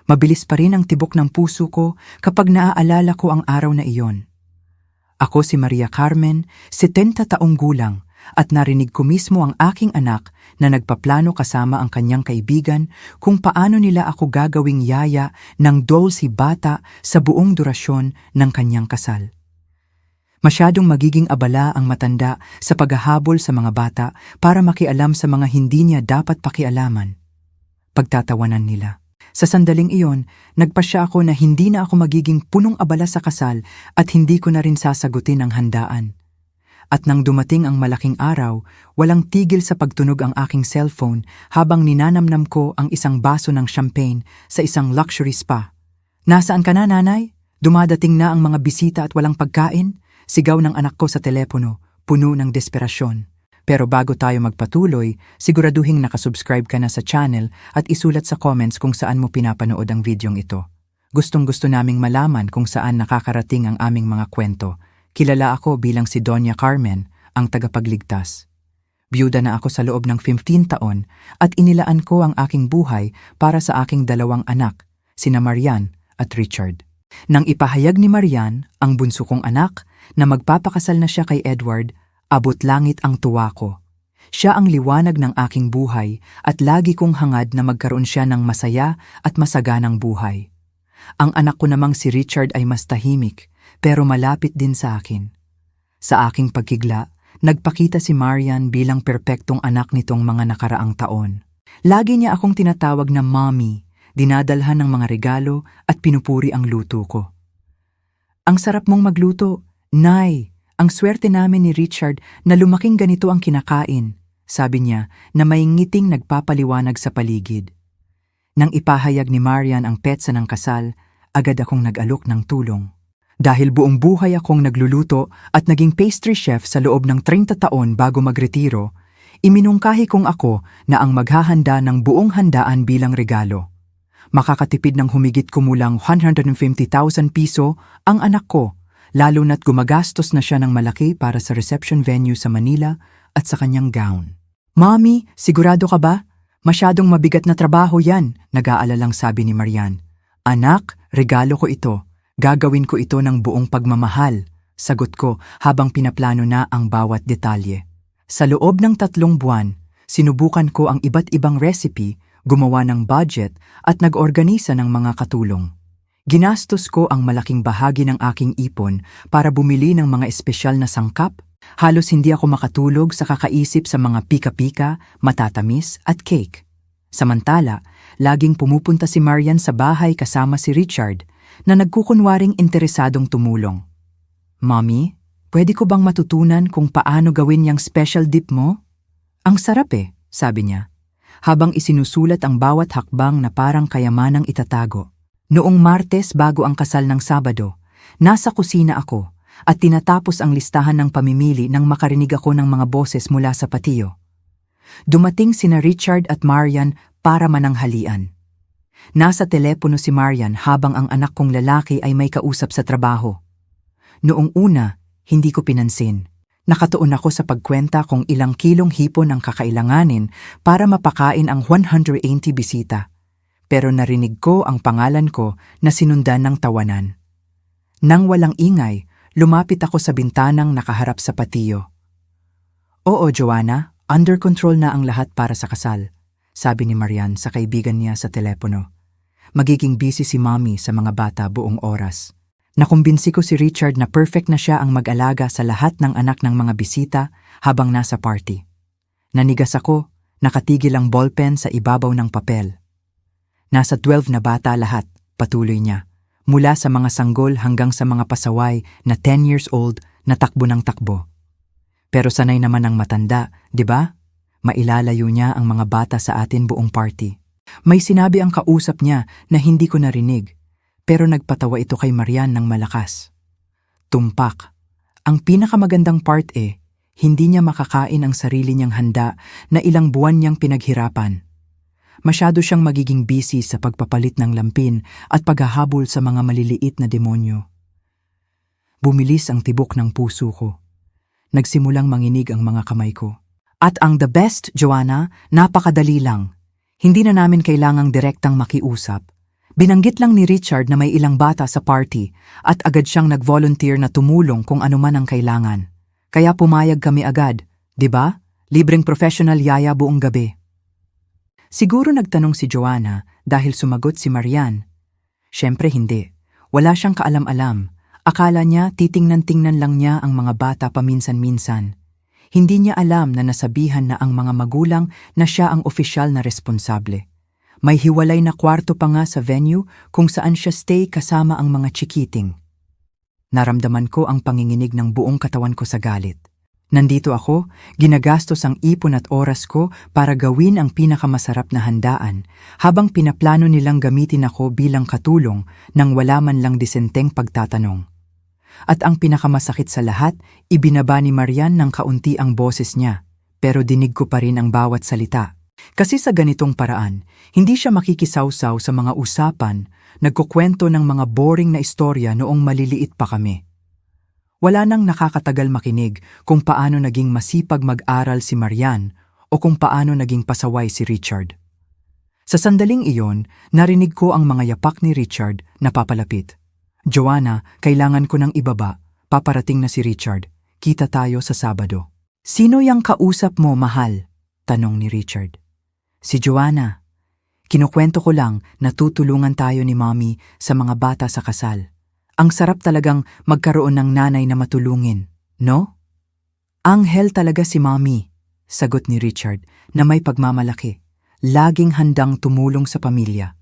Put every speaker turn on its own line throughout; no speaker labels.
Mabilis pa rin ang tibok ng puso ko kapag naaalala ko ang araw na iyon. Ako si Maria Carmen, 70 taong gulang, at narinig ko mismo ang aking anak na nagpaplano kasama ang kanyang kaibigan kung paano nila ako gagawing yaya ng dolsi bata sa buong durasyon ng kanyang kasal. Masyadong magiging abala ang matanda sa paghahabol sa mga bata para makialam sa mga hindi niya dapat pakialaman. Pagtatawanan nila. Sa sandaling iyon, nagpasya ako na hindi na ako magiging punong abala sa kasal at hindi ko na rin sasagutin ang handaan. At nang dumating ang malaking araw, walang tigil sa pagtunog ang aking cellphone habang ninanamnam ko ang isang baso ng champagne sa isang luxury spa. "Nasaan ka na, nanay? Dumadating na ang mga bisita at walang pagkain?" Sigaw ng anak ko sa telepono, puno ng desperasyon. Pero bago tayo magpatuloy, siguraduhing nakasubscribe ka na sa channel at isulat sa comments kung saan mo pinapanood ang videong ito. Gustong-gusto naming malaman kung saan nakakarating ang aming mga kwento. Kilala ako bilang si Doña Carmen, ang tagapagligtas. Byuda na ako sa loob ng 15 taon at inilaan ko ang aking buhay para sa aking dalawang anak, sina Marian at Richard. Nang ipahayag ni Marian, ang bunso kong anak, na magpapakasal na siya kay Edward, abot langit ang tuwa ko. Siya ang liwanag ng aking buhay at lagi kong hangad na magkaroon siya ng masaya at masaganang buhay. Ang anak ko namang si Richard ay mas tahimik, pero malapit din sa akin. Sa aking pagkigla, nagpakita si Marian bilang perpektong anak nitong mga nakaraang taon. Lagi niya akong tinatawag na mommy, dinadalhan ng mga regalo at pinupuri ang luto ko. "Ang sarap mong magluto, Nay. Ang swerte namin ni Richard na lumaking ganito ang kinakain," sabi niya na may ngiting nagpapaliwanag sa paligid. Nang ipahayag ni Marian ang petsa ng kasal, agad akong nag-alok ng tulong. Dahil buong buhay akong nagluluto at naging pastry chef sa loob ng 30 taon bago magretiro, iminungkahi kong ako na ang maghahanda ng buong handaan bilang regalo. Makakatipid ng humigit kumulang 150,000 piso ang anak ko, lalo na't gumagastos na siya ng malaki para sa reception venue sa Manila at sa kanyang gown. "Mommy, sigurado ka ba? Masyadong mabigat na trabaho yan," nag-aalalang sabi ni Marian. "Anak, regalo ko ito. Gagawin ko ito ng buong pagmamahal," sagot ko habang pinaplano na ang bawat detalye. Sa loob ng 3 buwan, sinubukan ko ang iba't ibang recipe, gumawa ng budget at nag-organisa ng mga katulong. Ginastos ko ang malaking bahagi ng aking ipon para bumili ng mga espesyal na sangkap. Halos hindi ako makatulog sa kakaisip sa mga pika-pika, matatamis at cake. Samantala, laging pumupunta si Marian sa bahay kasama si Richard na nagkukunwaring interesadong tumulong. "Mommy, pwede ko bang matutunan kung paano gawin yung special dip mo? Ang sarap sabi niya, habang isinusulat ang bawat hakbang na parang kayamanang itatago. Noong Martes bago ang kasal ng Sabado, nasa kusina ako at tinatapos ang listahan ng pamimili nang makarinig ako ng mga boses mula sa patiyo. Dumating sina Richard at Marian para mananghalian. Nasa telepono si Marian habang ang anak kong lalaki ay may kausap sa trabaho. Noong una, hindi ko pinansin. Nakatuon ako sa pagkwenta kung ilang kilong hipon ang kakailanganin para mapakain ang 180 bisita. Pero narinig ko ang pangalan ko na sinundan ng tawanan. Nang walang ingay, lumapit ako sa bintanang nakaharap sa patiyo. "Oo, Joanna, under control na ang lahat para sa kasal," sabi ni Marian sa kaibigan niya sa telepono. "Magiging busy si Mommy sa mga bata buong oras." Nakumbinsi ko si Richard na perfect na siya ang mag-alaga sa lahat ng anak ng mga bisita habang nasa party. Nanigas ako, nakatigil ang ballpen sa ibabaw ng papel. "Nasa 12 na bata lahat," patuloy niya, mula sa mga sanggol hanggang sa mga pasaway na 10 years old na takbo ng takbo. Pero sanay naman ang matanda, di ba? Mailalayo niya ang mga bata sa atin buong party. May sinabi ang kausap niya na hindi ko narinig, pero nagpatawa ito kay Marian ng malakas. Tumpak. Ang pinakamagandang part hindi niya makakain ang sarili niyang handa na ilang buwan niyang pinaghirapan. Masyado siyang magiging busy sa pagpapalit ng lampin at paghahabol sa mga maliliit na demonyo. Bumilis ang tibok ng puso ko. Nagsimulang manginig ang mga kamay ko. At ang the best, Joanna, napakadali lang. Hindi na namin kailangang direktang makiusap. Binanggit lang ni Richard na may ilang bata sa party at agad siyang nag-volunteer na tumulong kung ano man ang kailangan. Kaya pumayag kami agad, 'di ba? Libreng professional yaya buong gabi. Siguro nagtanong si Joanna dahil sumagot si Marian. Siyempre hindi. Wala siyang kaalam-alam. Akala niya titingnan-tingnan lang niya ang mga bata paminsan-minsan. Hindi niya alam na nasabihan na ang mga magulang na siya ang opisyal na responsable. May hiwalay na kwarto pa nga sa venue kung saan siya stay kasama ang mga chikiting. Naramdaman ko ang panginginig ng buong katawan ko sa galit. Nandito ako, ginagastos ang ipon at oras ko para gawin ang pinakamasarap na handaan, habang pinaplano nilang gamitin ako bilang katulong nang wala man lang disenteng pagtatanong. At ang pinakamasakit sa lahat, ibinaba ni Marian ng kaunti ang boses niya, pero dinig ko pa rin ang bawat salita. Kasi sa ganitong paraan, hindi siya makikisawsaw sa mga usapan, nagkukwento ng mga boring na istorya noong maliliit pa kami. Wala nang nakakatagal makinig kung paano naging masipag mag-aral si Marian o kung paano naging pasaway si Richard. Sa sandaling iyon, narinig ko ang mga yapak ni Richard na papalapit. Joanna, kailangan ko ng ibaba, paparating na si Richard. Kita tayo sa Sabado. Sino yang kausap mo, mahal? Tanong ni Richard. Si Joanna. Kinukwento ko lang na tutulungan tayo ni Mommy sa mga bata sa kasal. Ang sarap talagang magkaroon ng nanay na matulungin, no? Anghel talaga si Mommy, sagot ni Richard na may pagmamalaki. Laging handang tumulong sa pamilya.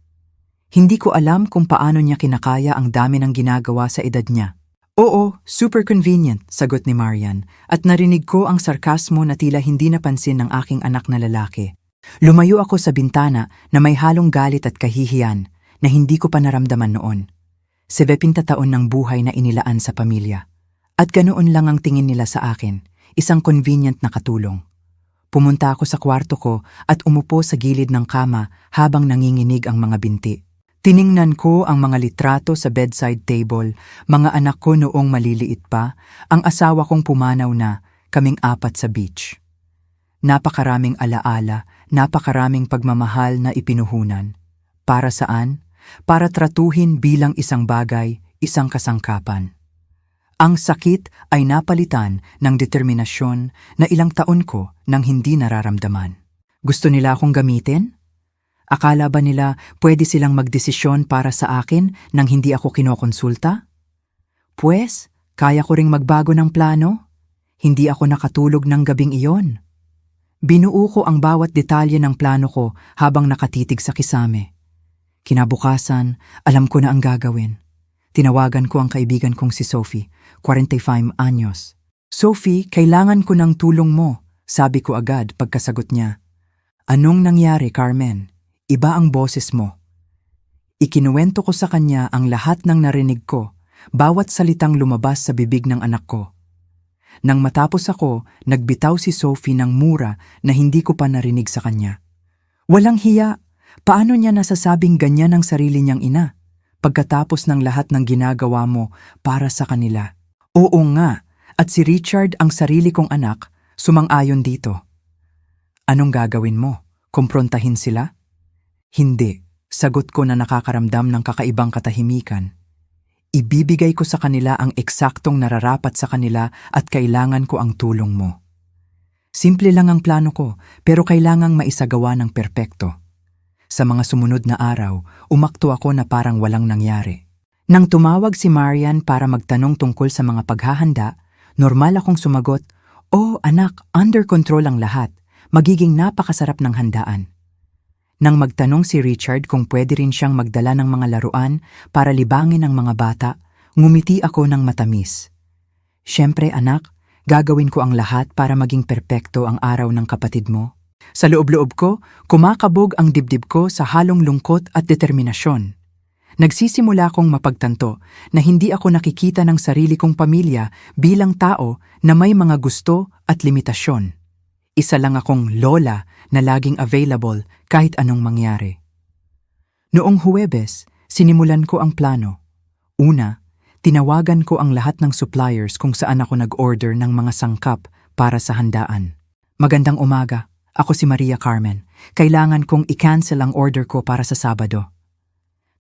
Hindi ko alam kung paano niya kinakaya ang dami ng ginagawa sa edad niya. Oo, super convenient, sagot ni Marian, at narinig ko ang sarkasmo na tila hindi napansin ng aking anak na lalaki. Lumayo ako sa bintana na may halong galit at kahihiyan na hindi ko pa naramdaman noon. 70 taon ng buhay na inilaan sa pamilya. At ganoon lang ang tingin nila sa akin, isang convenient na katulong. Pumunta ako sa kwarto ko at umupo sa gilid ng kama habang nanginginig ang mga binti. Tiningnan ko ang mga litrato sa bedside table, mga anak ko noong maliliit pa, ang asawa kong pumanaw na, kaming apat sa beach. Napakaraming alaala, napakaraming pagmamahal na ipinuhunan. Para saan? Para tratuhin bilang isang bagay, isang kasangkapan. Ang sakit ay napalitan ng determinasyon na ilang taon ko nang hindi nararamdaman. Gusto nila akong gamitin? Akala ba nila pwede silang magdesisyon para sa akin nang hindi ako kinokonsulta? Pues, kaya ko ring magbago ng plano. Hindi ako nakatulog ng gabing iyon. Binuo ko ang bawat detalye ng plano ko habang nakatitig sa kisame. Kinabukasan, alam ko na ang gagawin. Tinawagan ko ang kaibigan kong si Sophie, 45 anyos. Sophie, kailangan ko ng tulong mo, sabi ko agad pagkasagot niya. Anong nangyari, Carmen? Iba ang boses mo. Ikinuwento ko sa kanya ang lahat ng narinig ko, bawat salitang lumabas sa bibig ng anak ko. Nang matapos ako, nagbitaw si Sophie ng mura na hindi ko pa narinig sa kanya. Walang hiya, paano niya nasasabing ganyan ang sarili niyang ina, pagkatapos ng lahat ng ginagawa mo para sa kanila? Oo nga, at si Richard ang sarili kong anak, sumang-ayon dito. Anong gagawin mo? Kumprontahin sila? Hindi, sagot ko na nakakaramdam ng kakaibang katahimikan. Ibibigay ko sa kanila ang eksaktong nararapat sa kanila at kailangan ko ang tulong mo. Simple lang ang plano ko, pero kailangang maisagawa ng perpekto. Sa mga sumunod na araw, umakto ako na parang walang nangyari. Nang tumawag si Marian para magtanong tungkol sa mga paghahanda, normal akong sumagot, "Oh anak, under control ang lahat. Magiging napakasarap ng handaan." Nang magtanong si Richard kung pwede rin siyang magdala ng mga laruan para libangin ang mga bata, ngumiti ako ng matamis. Siyempre anak, gagawin ko ang lahat para maging perpekto ang araw ng kapatid mo. Sa loob-loob ko, kumakabog ang dibdib ko sa halong lungkot at determinasyon. Nagsisimula akong mapagtanto na hindi ako nakikita ng sarili kong pamilya bilang tao na may mga gusto at limitasyon. Isa lang akong lola na laging available kahit anong mangyari. Noong Huwebes, sinimulan ko ang plano. Una, tinawagan ko ang lahat ng suppliers kung saan ako nag-order ng mga sangkap para sa handaan. Magandang umaga, ako si Maria Carmen. Kailangan kong i-cancel ang order ko para sa Sabado.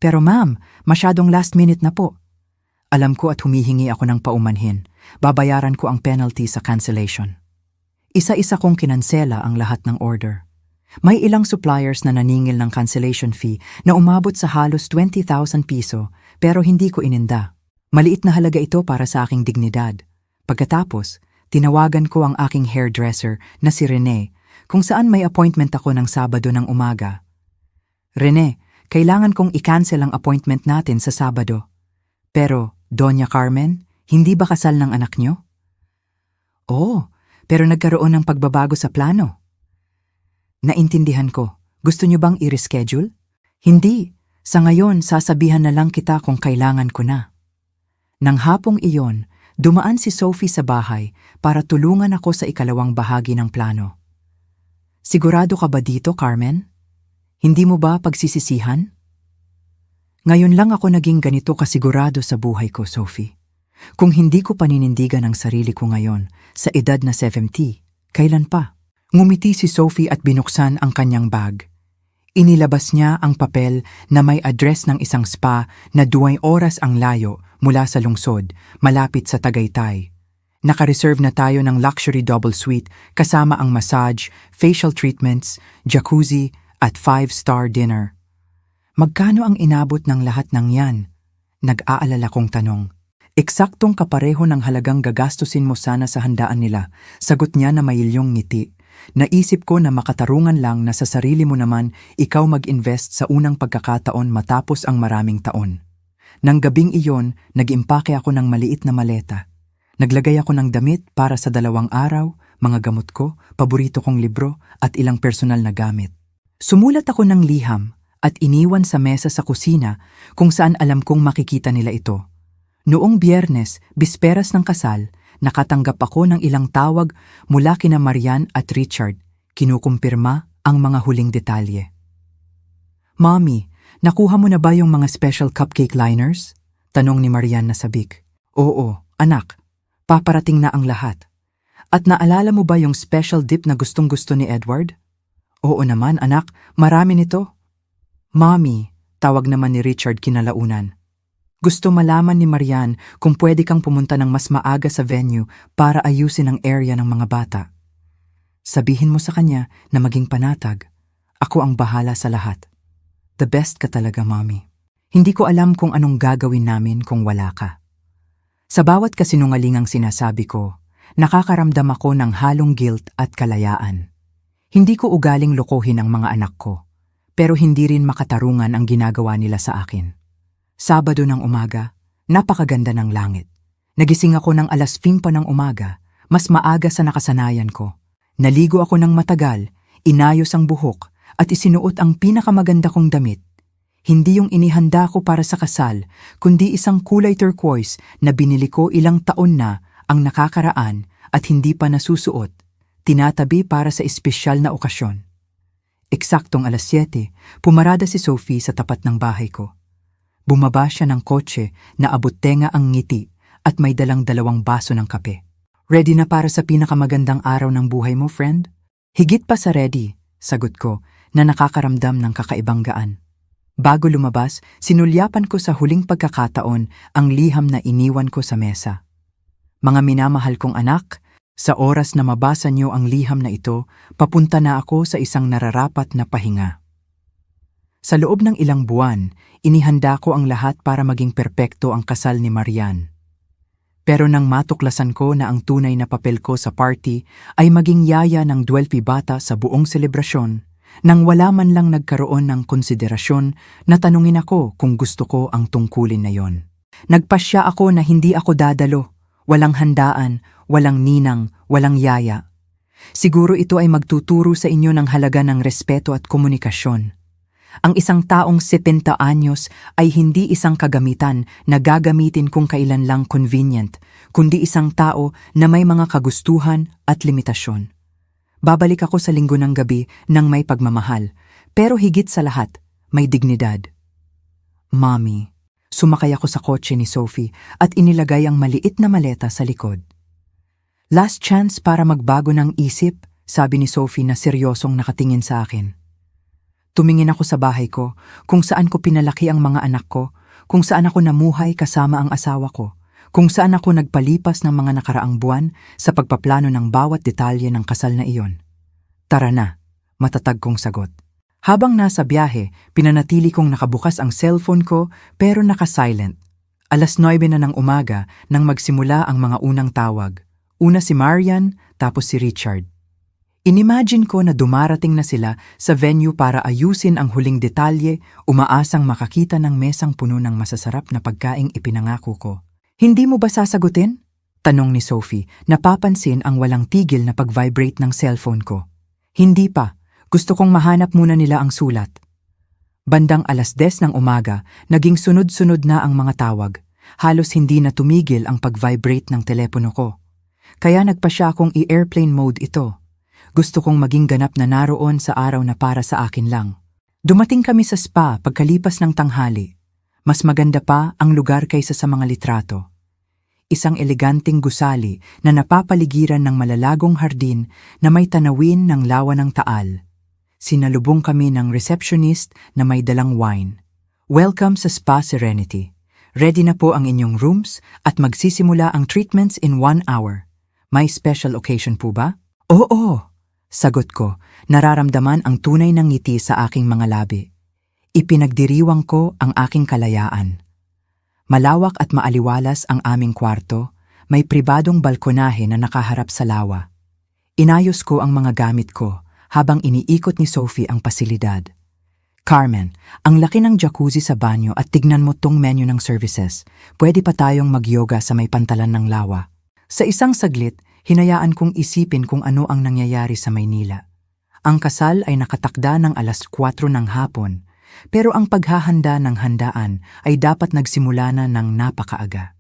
Pero ma'am, masyadong last minute na po. Alam ko at humihingi ako ng paumanhin. Babayaran ko ang penalty sa cancellation. Isa-isa kong kinansela ang lahat ng order. May ilang suppliers na naningil ng cancellation fee na umabot sa halos 20,000 piso pero hindi ko ininda. Maliit na halaga ito para sa aking dignidad. Pagkatapos, tinawagan ko ang aking hairdresser na si Rene kung saan may appointment ako ng Sabado ng umaga. Rene, kailangan kong i-cancel ang appointment natin sa Sabado. Pero, Doña Carmen, hindi ba kasal ng anak nyo? Oo, pero nagkaroon ng pagbabago sa plano. Naintindihan ko. Gusto nyo bang i-reschedule? Hindi. Sa ngayon, sasabihan na lang kita kung kailangan ko na. Nang hapong iyon, dumaan si Sophie sa bahay para tulungan ako sa ikalawang bahagi ng plano. Sigurado ka ba dito, Carmen? Hindi mo ba pagsisisihan? Ngayon lang ako naging ganito kasigurado sa buhay ko, Sophie. Kung hindi ko paninindigan ang sarili ko ngayon, sa edad na 70, kailan pa? Ngumiti si Sophie at binuksan ang kanyang bag. Inilabas niya ang papel na may address ng isang spa na 2 oras ang layo mula sa lungsod, malapit sa Tagaytay. Naka-reserve na tayo ng luxury double suite kasama ang massage, facial treatments, jacuzzi at 5-star dinner. Magkano ang inabot ng lahat ng yan? Nag-aalala kong tanong. Eksaktong kapareho ng halagang gagastusin mo sana sa handaan nila, sagot niya na may ilyong ngiti. Naisip ko na makatarungan lang na sa sarili mo naman ikaw mag-invest sa unang pagkakataon matapos ang maraming taon. Nang gabing iyon, nag-impake ako ng maliit na maleta. Naglagay ako ng damit para sa 2 araw, mga gamot ko, paborito kong libro at ilang personal na gamit. Sumulat ako ng liham at iniwan sa mesa sa kusina kung saan alam kong makikita nila ito. Noong Biyernes, bisperas ng kasal, nakatanggap ako ng ilang tawag mula kina Marian at Richard, kinukumpirma ang mga huling detalye. Mommy, nakuha mo na ba yung mga special cupcake liners? Tanong ni Marian na sabik. Oo, anak. Paparating na ang lahat. At naalala mo ba yung special dip na gustong-gusto ni Edward? Oo naman, anak. Marami nito. Mommy, tawag naman ni Richard kinalaunan. Gusto malaman ni Marian kung pwede kang pumunta ng mas maaga sa venue para ayusin ang area ng mga bata. Sabihin mo sa kanya na maging panatag. Ako ang bahala sa lahat. The best ka talaga, Mommy. Hindi ko alam kung anong gagawin namin kung wala ka. Sa bawat kasinungalingang sinasabi ko, nakakaramdam ako ng halong guilt at kalayaan. Hindi ko ugaling lokohin ang mga anak ko, pero hindi rin makatarungan ang ginagawa nila sa akin. Sabado ng umaga, napakaganda ng langit. Nagising ako ng 5:00 ng umaga, mas maaga sa nakasanayan ko. Naligo ako ng matagal, inayos ang buhok, at isinuot ang pinakamaganda kong damit. Hindi yung inihanda ko para sa kasal, kundi isang kulay turquoise na binili ko ilang taon na ang nakakaraan at hindi pa nasusuot, tinatabi para sa espesyal na okasyon. Eksaktong 7:00, pumarada si Sophie sa tapat ng bahay ko. Bumaba siya ng kotse na abot-tenga ang ngiti at may dalang 2 baso ng kape. Ready na para sa pinakamagandang araw ng buhay mo, friend? Higit pa sa ready, sagot ko na nakakaramdam ng kakaibang gaan. Bago lumabas, sinulyapan ko sa huling pagkakataon ang liham na iniwan ko sa mesa. Mga minamahal kong anak, sa oras na mabasa niyo ang liham na ito, papunta na ako sa isang nararapat na pahinga. Sa loob ng ilang buwan, inihanda ko ang lahat para maging perpekto ang kasal ni Marian. Pero nang matuklasan ko na ang tunay na papel ko sa party ay maging yaya ng 12 bata sa buong selebrasyon, nang wala man lang nagkaroon ng konsiderasyon na tanungin ako kung gusto ko ang tungkulin na yon. Nagpasya ako na hindi ako dadalo, walang handaan, walang ninang, walang yaya. Siguro ito ay magtuturo sa inyo ng halaga ng respeto at komunikasyon. Ang isang taong 70 anyos ay hindi isang kagamitan na gagamitin kung kailan lang convenient, kundi isang tao na may mga kagustuhan at limitasyon. Babalik ako sa Linggo ng gabi nang may pagmamahal, pero higit sa lahat, may dignidad. Mommy, sumakay ako sa kotse ni Sophie at inilagay ang maliit na maleta sa likod. Last chance para magbago ng isip, sabi ni Sophie na seryosong nakatingin sa akin. Tumingin ako sa bahay ko, kung saan ko pinalaki ang mga anak ko, kung saan ako namuhay kasama ang asawa ko, kung saan ako nagpalipas ng mga nakaraang buwan sa pagpaplano ng bawat detalye ng kasal na iyon. Tara na, matatag kong sagot. Habang nasa biyahe, pinanatili kong nakabukas ang cellphone ko pero naka-silent. 9:00 na ng umaga nang magsimula ang mga unang tawag. Una si Marian, tapos si Richard. Inimagine ko na dumarating na sila sa venue para ayusin ang huling detalye, umaasang makakita ng mesang puno ng masasarap na pagkaing ipinangako ko. Hindi mo ba sasagutin? Tanong ni Sophie, napapansin ang walang tigil na pag-vibrate ng cellphone ko. Hindi pa, gusto kong mahanap muna nila ang sulat. Bandang 10:00 ng umaga, naging sunod-sunod na ang mga tawag. Halos hindi na tumigil ang pag-vibrate ng telepono ko. Kaya nagpasya akong i-airplane mode ito. Gusto kong maging ganap na naroon sa araw na para sa akin lang. Dumating kami sa spa pagkalipas ng tanghali. Mas maganda pa ang lugar kaysa sa mga litrato. Isang eleganteng gusali na napapaligiran ng malalagong hardin na may tanawin ng lawa ng Taal. Sinalubong kami ng receptionist na may dalang wine. Welcome sa Spa Serenity. Ready na po ang inyong rooms at magsisimula ang treatments in 1 hour. May special occasion po ba? Oo, sagot ko, nararamdaman ang tunay ng ngiti sa aking mga labi. Ipinagdiriwang ko ang aking kalayaan. Malawak at maaliwalas ang aming kwarto, may pribadong balkonahe na nakaharap sa lawa. Inayos ko ang mga gamit ko habang iniikot ni Sophie ang pasilidad. Carmen, ang laki ng jacuzzi sa banyo at tignan mo tong menu ng services. Pwede pa tayong mag-yoga sa may pantalan ng lawa. Sa isang saglit, hinayaan kong isipin kung ano ang nangyayari sa Maynila. Ang kasal ay nakatakda ng 4:00 ng hapon, pero ang paghahanda ng handaan ay dapat nagsimula na ng napakaaga.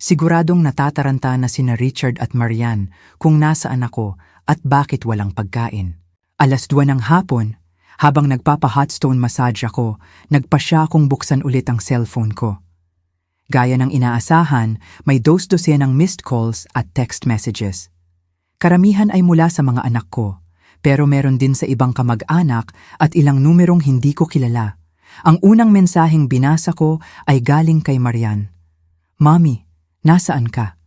Siguradong natataranta na sina Richard at Marian kung nasaan ako at bakit walang pagkain. 2:00 ng hapon, habang nagpapa-hotstone massage ako, nagpasya akong buksan ulit ang cellphone ko. Gaya ng inaasahan, may 2 ng missed calls at text messages. Karamihan ay mula sa mga anak ko, pero meron din sa ibang kamag-anak at ilang numerong hindi ko kilala. Ang unang mensaheng binasa ko ay galing kay Marian. Mommy, nasaan ka?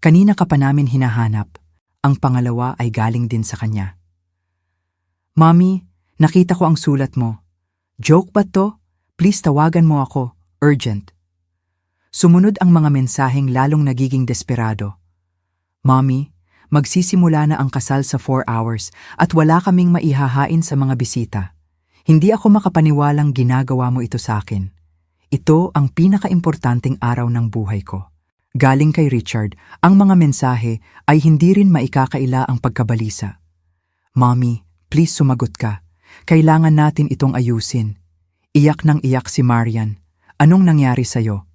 Kanina ka pa namin hinahanap. Ang pangalawa ay galing din sa kanya. Mommy, nakita ko ang sulat mo. Joke ba to? Please tawagan mo ako. Urgent. Sumunod ang mga mensaheng lalong nagiging desperado. Mommy, magsisimula na ang kasal sa 4 hours at wala kaming maihahain sa mga bisita. Hindi ako makapaniwalang ginagawa mo ito sa akin. Ito ang pinakaimportanteng araw ng buhay ko. Galing kay Richard, ang mga mensahe ay hindi rin maikakaila ang pagkabalisa. Mommy, please sumagot ka. Kailangan natin itong ayusin. Iyak nang iyak si Marian. Anong nangyari sa'yo?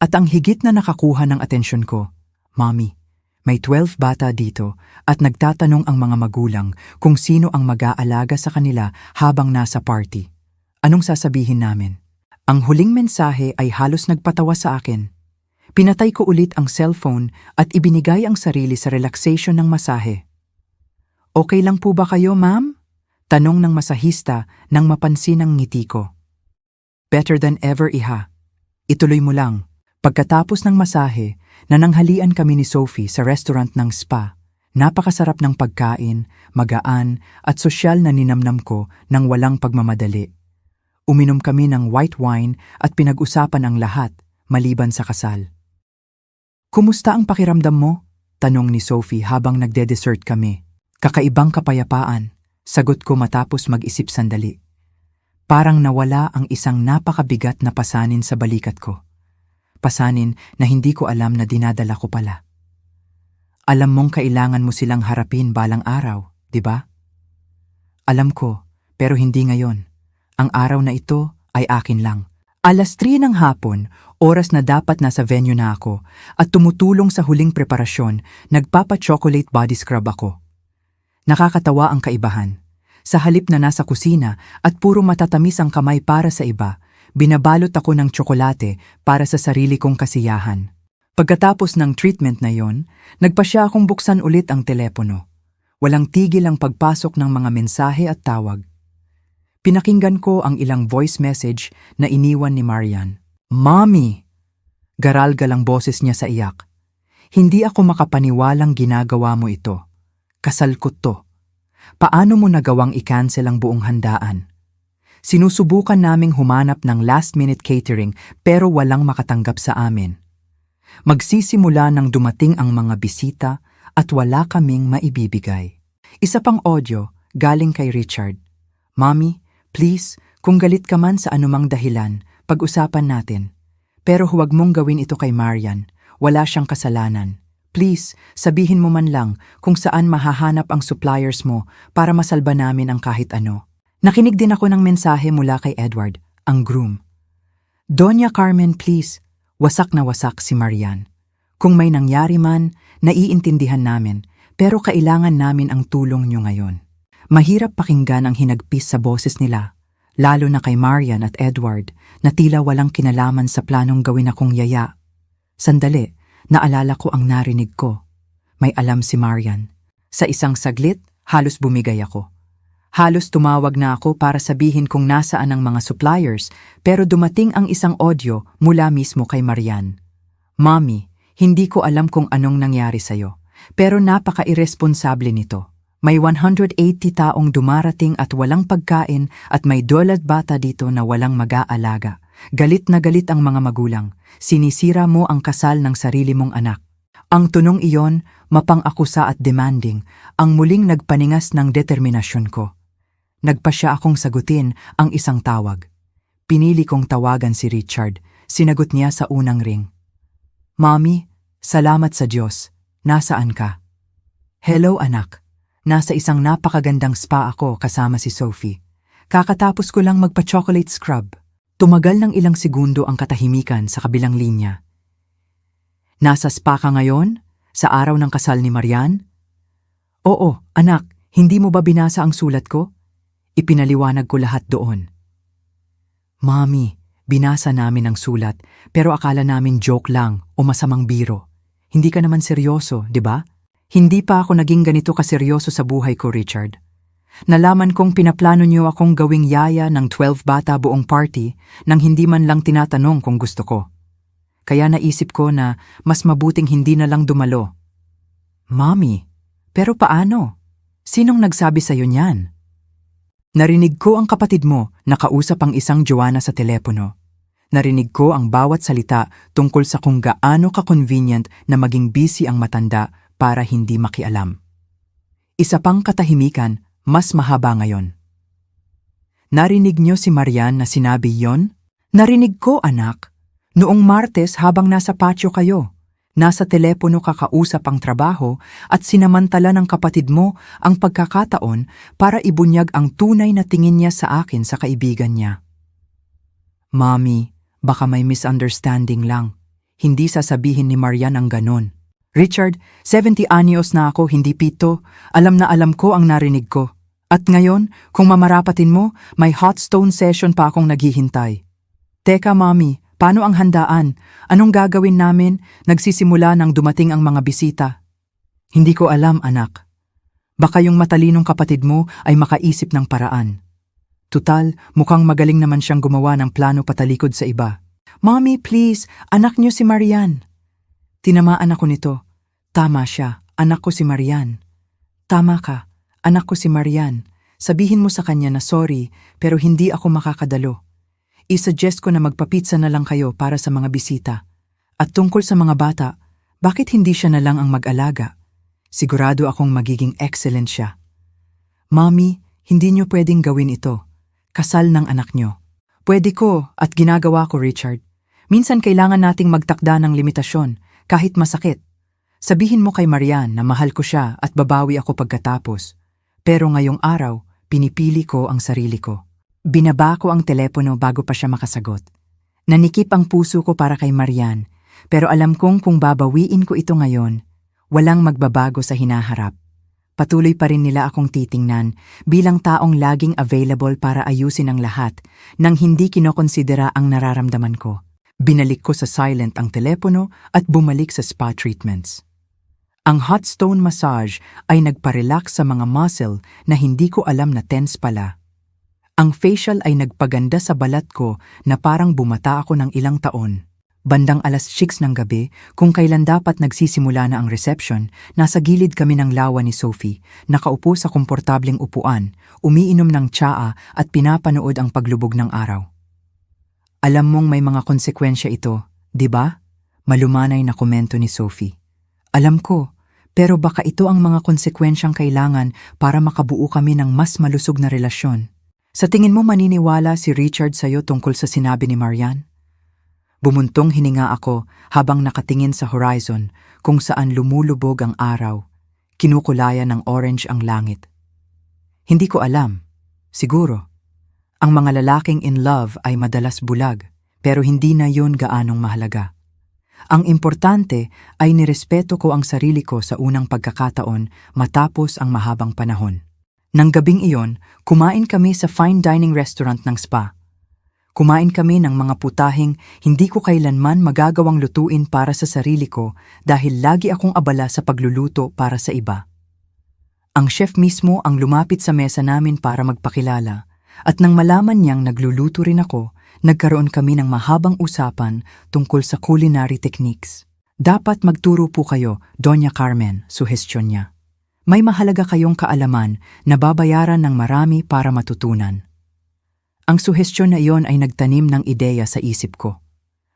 At ang higit na nakakuha ng atensyon ko, Mommy, may 12 bata dito at nagtatanong ang mga magulang kung sino ang mag-aalaga sa kanila habang nasa party. Anong sasabihin namin? Ang huling mensahe ay halos nagpatawa sa akin. Pinatay ko ulit ang cellphone at ibinigay ang sarili sa relaxation ng masahe. Okay lang po ba kayo, ma'am? Tanong ng masahista nang mapansin ang ngiti ko. Better than ever, iha. Ituloy mo lang. Pagkatapos ng masahe, nananghalian kami ni Sophie sa restaurant ng spa. Napakasarap ng pagkain, magaan at sosyal na ninamnam ko nang walang pagmamadali. Uminom kami ng white wine at pinag-usapan ang lahat, maliban sa kasal. Kumusta ang pakiramdam mo? Tanong ni Sophie habang nagde-dessert kami. Kakaibang kapayapaan, sagot ko matapos mag-isip sandali. Parang nawala ang isang napakabigat na pasanin sa balikat ko. Pasanin na hindi ko alam na dinadala ko pala. Alam mong kailangan mo silang harapin balang araw, di ba? Alam ko, pero hindi ngayon. Ang araw na ito ay akin lang. 3:00 ng hapon, oras na dapat nasa venue na ako, at tumutulong sa huling preparasyon, nagpapa-chocolate body scrub ako. Nakakatawa ang kaibahan. Sa halip na nasa kusina at puro matatamis ang kamay para sa iba, binabalot ako ng tsokolate para sa sarili kong kasiyahan. Pagkatapos ng treatment na yon, nagpasya akong buksan ulit ang telepono. Walang tigil ang pagpasok ng mga mensahe at tawag. Pinakinggan ko ang ilang voice message na iniwan ni Marian. Mommy! Garalgal ang boses niya sa iyak. Hindi ako makapaniwalang ginagawa mo ito. Kasal ko to. Paano mo nagawang i-cancel ang buong handaan? Sinusubukan naming humanap ng last-minute catering pero walang makatanggap sa amin. Magsisimula nang dumating ang mga bisita at wala kaming maibibigay. Isa pang audio galing kay Richard. Mommy, please, kung galit ka man sa anumang dahilan, pag-usapan natin. Pero huwag mong gawin ito kay Marian. Wala siyang kasalanan. Please, sabihin mo man lang kung saan mahahanap ang suppliers mo para masalba namin ang kahit ano. Nakinig din ako ng mensahe mula kay Edward, ang groom. Doña Carmen, please. Wasak na wasak si Marian. Kung may nangyari man, naiintindihan namin, pero kailangan namin ang tulong niyo ngayon. Mahirap pakinggan ang hinagpis sa boses nila, lalo na kay Marian at Edward na tila walang kinalaman sa planong gawin akong yaya. Sandali, naalala ko ang narinig ko. May alam si Marian. Sa isang saglit, halos bumigay ako. Halos tumawag na ako para sabihin kung nasaan ang mga suppliers, pero dumating ang isang audio mula mismo kay Marian. Mommy, hindi ko alam kung anong nangyari sa'yo, pero napaka-irresponsable nito. May 180 taong dumarating at walang pagkain at may 2 bata dito na walang mag-aalaga. Galit na galit ang mga magulang. Sinisira mo ang kasal ng sarili mong anak. Ang tunong iyon, mapang-akusa at demanding, ang muling nagpaningas ng determinasyon ko. Nagpasya akong sagutin ang isang tawag. Pinili kong tawagan si Richard. Sinagot niya sa unang ring. Mommy, salamat sa Diyos. Nasaan ka? Hello anak. Nasa isang napakagandang spa ako kasama si Sophie. Kakatapos ko lang magpa-chocolate scrub. Tumagal ng ilang segundo ang katahimikan sa kabilang linya. Nasa spa ka ngayon? Sa araw ng kasal ni Marian? Oo, anak. Hindi mo ba binasa ang sulat ko? Ipinaliwanag ko lahat doon. Mommy, binasa namin ang sulat pero akala namin joke lang o masamang biro. Hindi ka naman seryoso, di ba? Hindi pa ako naging ganito kaseryoso sa buhay ko, Richard. Nalaman kong pinaplano niyo akong gawing yaya ng 12 bata buong party nang hindi man lang tinatanong kung gusto ko. Kaya naisip ko na mas mabuting hindi na lang dumalo. Mommy, pero paano? Sinong nagsabi sa'yo niyan? Narinig ko ang kapatid mo nakausap ang isang Joanna sa telepono. Narinig ko ang bawat salita tungkol sa kung gaano ka-convenient na maging busy ang matanda para hindi makialam. Isa pang katahimikan, mas mahaba ngayon. Narinig niyo si Marian na sinabi yon? Narinig ko, anak. Noong Martes habang nasa patio kayo. Nasa telepono kakausap ang trabaho at sinamantala ng kapatid mo ang pagkakataon para ibunyag ang tunay na tingin niya sa akin sa kaibigan niya. Mommy, baka may misunderstanding lang. Hindi sasabihin ni Marian ang ganon. Richard, 70 anyos na ako, hindi 7. Alam na alam ko ang narinig ko. At ngayon, kung mamarapatin mo, may hot stone session pa akong naghihintay. Teka, Mommy. Paano ang handaan? Anong gagawin namin? Nagsisimula nang dumating ang mga bisita. Hindi ko alam, anak. Baka yung matalinong kapatid mo ay makaisip ng paraan. Tutal, mukhang magaling naman siyang gumawa ng plano patalikod sa iba. Mommy, please, anak niyo si Marian. Tinamaan ako nito. Tama siya, anak ko si Marian. Tama ka, anak ko si Marian. Sabihin mo sa kanya na sorry, pero hindi ako makakadalo. I-suggest ko na magpapizza na lang kayo para sa mga bisita. At tungkol sa mga bata, bakit hindi siya na lang ang mag-alaga? Sigurado akong magiging excellent siya. Mommy, hindi niyo pwedeng gawin ito. Kasal ng anak niyo. Pwede ko at ginagawa ko, Richard. Minsan kailangan nating magtakda ng limitasyon, kahit masakit. Sabihin mo kay Marian na mahal ko siya at babawi ako pagkatapos. Pero ngayong araw, pinipili ko ang sarili ko. Binaba ko ang telepono bago pa siya makasagot. Nanikip ang puso ko para kay Marian, pero alam kong kung babawiin ko ito ngayon, walang magbabago sa hinaharap. Patuloy pa rin nila akong titingnan bilang taong laging available para ayusin ang lahat nang hindi kinokonsidera ang nararamdaman ko. Binalik ko sa silent ang telepono at bumalik sa spa treatments. Ang hot stone massage ay nagparelax sa mga muscle na hindi ko alam na tense pala. Ang facial ay nagpaganda sa balat ko na parang bumata ako ng ilang taon. Bandang 6:00 ng gabi, kung kailan dapat nagsisimula na ang reception, nasa gilid kami ng lawa ni Sophie, nakaupo sa komportableng upuan, umiinom ng tsaa at pinapanood ang paglubog ng araw. Alam mong may mga konsekwensya ito, di ba? Malumanay na komento ni Sophie. Alam ko, pero baka ito ang mga konsekwensyang kailangan para makabuo kami ng mas malusog na relasyon. Sa tingin mo maniniwala si Richard sa'yo tungkol sa sinabi ni Marian? Bumuntong hininga ako habang nakatingin sa horizon kung saan lumulubog ang araw, kinukulayan ng orange ang langit. Hindi ko alam. Siguro. Ang mga lalaking in love ay madalas bulag, pero hindi na yun gaanong mahalaga. Ang importante ay nirespeto ko ang sarili ko sa unang pagkakataon matapos ang mahabang panahon. Nang gabing iyon, kumain kami sa fine dining restaurant ng spa. Kumain kami ng mga putahing hindi ko kailanman magagawang lutuin para sa sarili ko dahil lagi akong abala sa pagluluto para sa iba. Ang chef mismo ang lumapit sa mesa namin para magpakilala at nang malaman niyang nagluluto rin ako, nagkaroon kami ng mahabang usapan tungkol sa culinary techniques. Dapat magturo po kayo, Doña Carmen, suhestyon niya. May mahalaga kayong kaalaman na babayaran ng marami para matutunan. Ang suhestyon na iyon ay nagtanim ng ideya sa isip ko.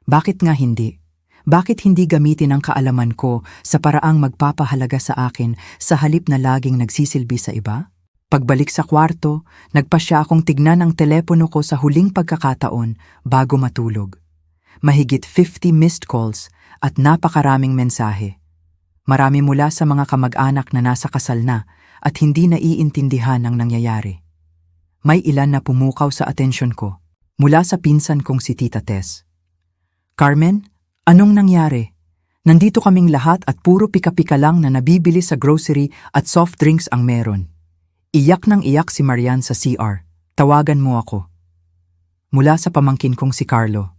Bakit nga hindi? Bakit hindi gamitin ang kaalaman ko sa paraang magpapahalaga sa akin sa halip na laging nagsisilbi sa iba? Pagbalik sa kwarto, nagpasya akong tignan ang telepono ko sa huling pagkakataon bago matulog. Mahigit 50 missed calls at napakaraming mensahe. Marami mula sa mga kamag-anak na nasa kasal na at hindi naiintindihan ang nangyayari. May ilan na pumukaw sa atensyon ko, mula sa pinsan kong si Tita Tess. Carmen, anong nangyari? Nandito kaming lahat at puro pika-pika lang na nabibili sa grocery at soft drinks ang meron. Iyak nang iyak si Marian sa CR. Tawagan mo ako. Mula sa pamangkin kong si Carlo.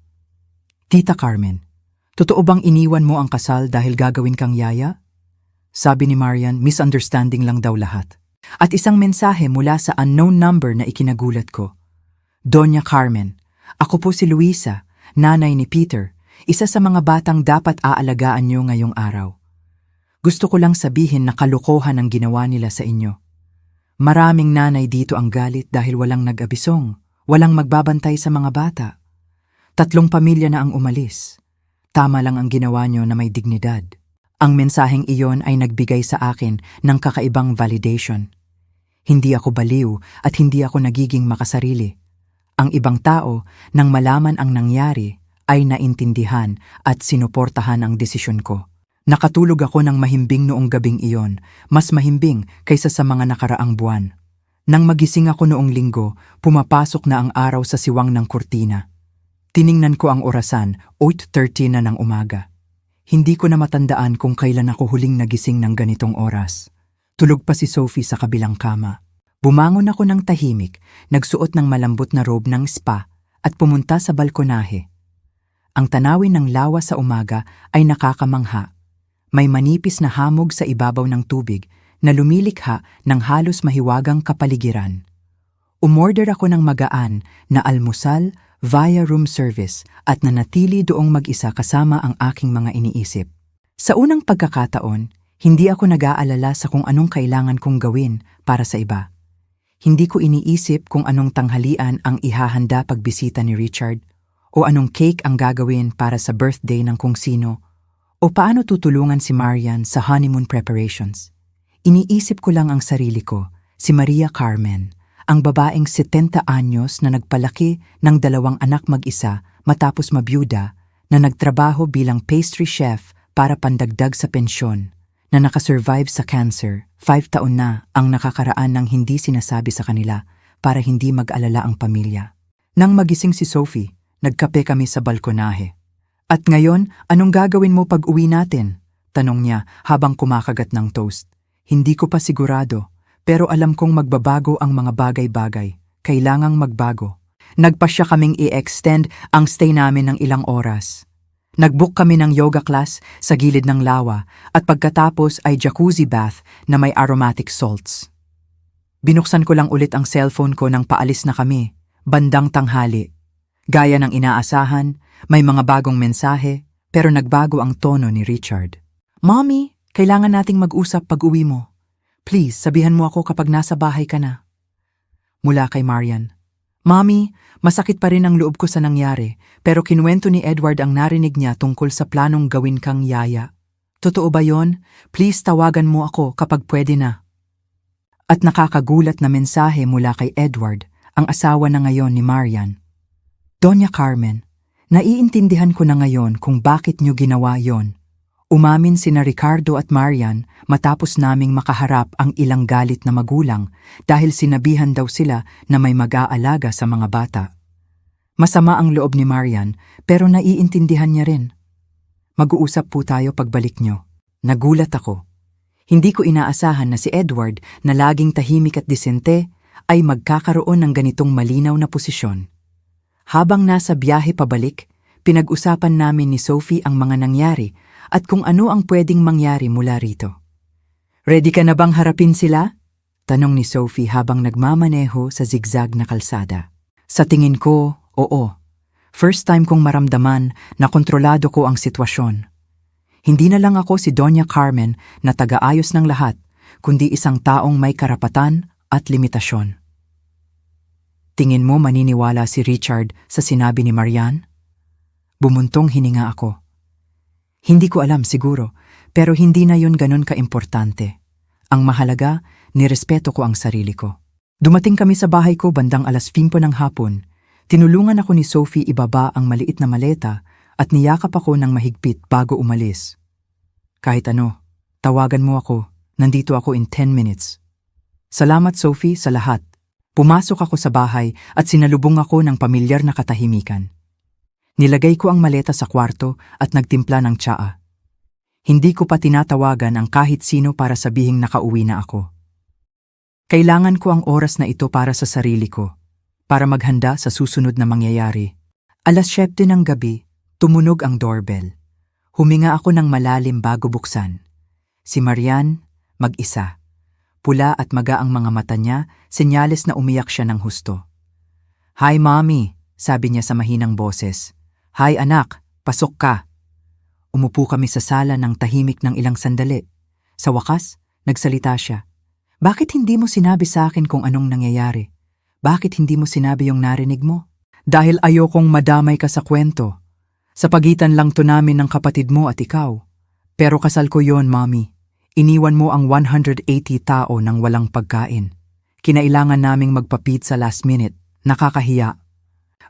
Tita Carmen, totoo bang iniwan mo ang kasal dahil gagawin kang yaya? Sabi ni Marian, misunderstanding lang daw lahat. At isang mensahe mula sa unknown number na ikinagulat ko. Doña Carmen, ako po si Luisa, nanay ni Peter, isa sa mga batang dapat aalagaan niyo ngayong araw. Gusto ko lang sabihin na kalokohan ang ginawa nila sa inyo. Maraming nanay dito ang galit dahil walang nag-abisong, walang magbabantay sa mga bata. 3 pamilya na ang umalis. Tama lang ang ginawa niyo na may dignidad. Ang mensaheng iyon ay nagbigay sa akin ng kakaibang validation. Hindi ako baliw at hindi ako nagiging makasarili. Ang ibang tao, nang malaman ang nangyari, ay naintindihan at sinuportahan ang desisyon ko. Nakatulog ako ng mahimbing noong gabing iyon, mas mahimbing kaysa sa mga nakaraang buwan. Nang magising ako noong linggo, pumapasok na ang araw sa siwang ng kurtina. Tiningnan ko ang orasan, 8:30 na ng umaga. Hindi ko na matandaan kung kailan ako huling nagising ng ganitong oras. Tulog pa si Sophie sa kabilang kama. Bumangon ako ng tahimik, nagsuot ng malambot na robe ng spa at pumunta sa balkonahe. Ang tanawin ng lawa sa umaga ay nakakamangha. May manipis na hamog sa ibabaw ng tubig na lumilikha ng halos mahiwagang kapaligiran. Umorder ako ng magaan na almusal via room service at nanatili doong mag-isa kasama ang aking mga iniisip. Sa unang pagkakataon, hindi ako nag-aalala sa kung anong kailangan kong gawin para sa iba. Hindi ko iniisip kung anong tanghalian ang ihahanda pagbisita ni Richard o anong cake ang gagawin para sa birthday ng kung sino o paano tutulungan si Marian sa honeymoon preparations. Iniisip ko lang ang sarili ko, si Maria Carmen, ang babaeng 70 anyos na nagpalaki ng 2 anak mag-isa matapos mabiyuda, na nagtrabaho bilang pastry chef para pandagdag sa pensyon, na nakasurvive sa cancer, 5 taon na ang nakakaraan ng hindi sinasabi sa kanila para hindi mag-alala ang pamilya. Nang magising si Sophie, nagkape kami sa balkonahe. At ngayon, anong gagawin mo pag uwi natin? Tanong niya habang kumakagat ng toast. Hindi ko pa sigurado, pero alam kong magbabago ang mga bagay-bagay. Kailangang magbago. Nagpasya kaming i-extend ang stay namin ng ilang oras. Nagbook kami ng yoga class sa gilid ng lawa at pagkatapos ay jacuzzi bath na may aromatic salts. Binuksan ko lang ulit ang cellphone ko nang paalis na kami. Bandang tanghali. Gaya ng inaasahan, may mga bagong mensahe, pero nagbago ang tono ni Richard. "Mommy, kailangan nating mag-usap pag-uwi mo. Please, sabihan mo ako kapag nasa bahay ka na." Mula kay Marian. "Mommy, masakit pa rin ang loob ko sa nangyari, pero kinuwento ni Edward ang narinig niya tungkol sa planong gawin kang yaya. Totoo ba yon? Please tawagan mo ako kapag pwede na." At nakakagulat na mensahe mula kay Edward, ang asawa na ngayon ni Marian. "Doña Carmen, naiintindihan ko na ngayon kung bakit niyo ginawa yon. Umamin sina Ricardo at Marian matapos naming makaharap ang ilang galit na magulang dahil sinabihan daw sila na may mag-aalaga sa mga bata. Masama ang loob ni Marian pero naiintindihan niya rin. Mag-uusap po tayo pagbalik niyo." Nagulat ako. Hindi ko inaasahan na si Edward na laging tahimik at disente ay magkakaroon ng ganitong malinaw na posisyon. Habang nasa biyahe pabalik, pinag-usapan namin ni Sophie ang mga nangyari at kung ano ang pwedeng mangyari mula rito. "Ready ka na bang harapin sila?" tanong ni Sophie habang nagmamaneho sa zigzag na kalsada. Sa tingin ko, oo. First time kong maramdaman na kontrolado ko ang sitwasyon. Hindi na lang ako si Doña Carmen na taga-ayos ng lahat, kundi isang taong may karapatan at limitasyon. "Tingin mo maniniwala si Richard sa sinabi ni Marian?" Bumuntong hininga ako. Hindi ko alam siguro, pero hindi na yun ganun kaimportante. Ang mahalaga, nirespeto ko ang sarili ko. Dumating kami sa bahay ko bandang 5:00 ng hapon. Tinulungan ako ni Sophie ibaba ang maliit na maleta at niyakap ako ng mahigpit bago umalis. "Kahit ano, tawagan mo ako. Nandito ako in 10 minutes. "Salamat Sophie sa lahat." Pumasok ako sa bahay at sinalubong ako ng pamilyar na katahimikan. Nilagay ko ang maleta sa kwarto at nagtimpla ng tsaa. Hindi ko pa tinatawagan ang kahit sino para sabihing nakauwi na ako. Kailangan ko ang oras na ito para sa sarili ko, para maghanda sa susunod na mangyayari. 7:00 ng gabi, tumunog ang doorbell. Huminga ako ng malalim bago buksan. Si Marian, mag-isa. Pula at maga ang mga mata niya, senyales na umiyak siya ng husto. "Hi, Mommy," sabi niya sa mahinang boses. "Hi, anak, pasok ka." Umupo kami sa sala ng tahimik ng ilang sandali. Sa wakas, nagsalita siya. "Bakit hindi mo sinabi sa akin kung anong nangyayari? Bakit hindi mo sinabi yung narinig mo?" "Dahil ayokong madamay ka sa kwento. Sa pagitan lang to namin ng kapatid mo at ikaw. Pero kasal ko yon, Mommy. Iniwan mo ang 180 tao nang walang pagkain. Kinailangan naming magpa-pizza last minute. Nakakahiya."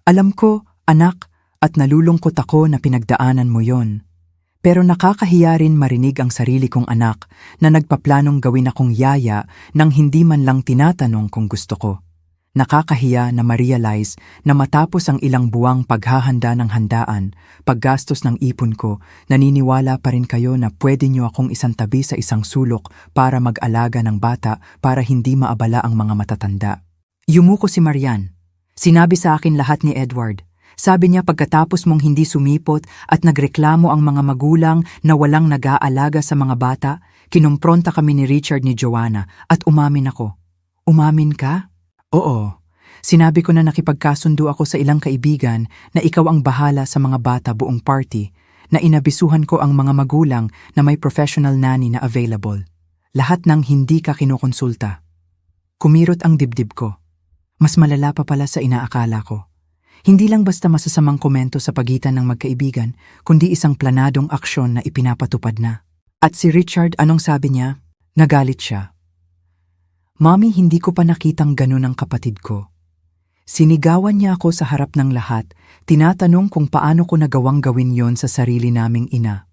"Alam ko, anak, at nalulungkot ako na pinagdaanan mo yon. Pero nakakahiya rin marinig ang sarili kong anak na nagpaplanong gawin akong yaya nang hindi man lang tinatanong kung gusto ko. Nakakahiya na ma-realize na matapos ang ilang buwang paghahanda ng handaan, paggastos ng ipon ko, naniniwala pa rin kayo na pwede niyo akong isantabi sa isang sulok para mag-alaga ng bata para hindi maabala ang mga matatanda." Yumuko si Marian. "Sinabi sa akin lahat ni Edward. Sabi niya pagkatapos mong hindi sumipot at nagreklamo ang mga magulang na walang nag-aalaga sa mga bata, kinumpronta kami ni Richard ni Joanna at umamin ako." "Umamin ka?" "Oo. Sinabi ko na nakipagkasundo ako sa ilang kaibigan na ikaw ang bahala sa mga bata buong party, na inabisuhan ko ang mga magulang na may professional nanny na available. Lahat ng hindi ka kinukonsulta." Kumirot ang dibdib ko. Mas malala pa pala sa inaakala ko. Hindi lang basta masasamang komento sa pagitan ng magkaibigan, kundi isang planadong aksyon na ipinapatupad na. At si Richard, anong sabi niya? Nagalit siya. "Mommy, hindi ko pa nakitang ganun ang kapatid ko." Sinigawan niya ako sa harap ng lahat, tinatanong kung paano ko nagawang gawin yon sa sarili naming ina.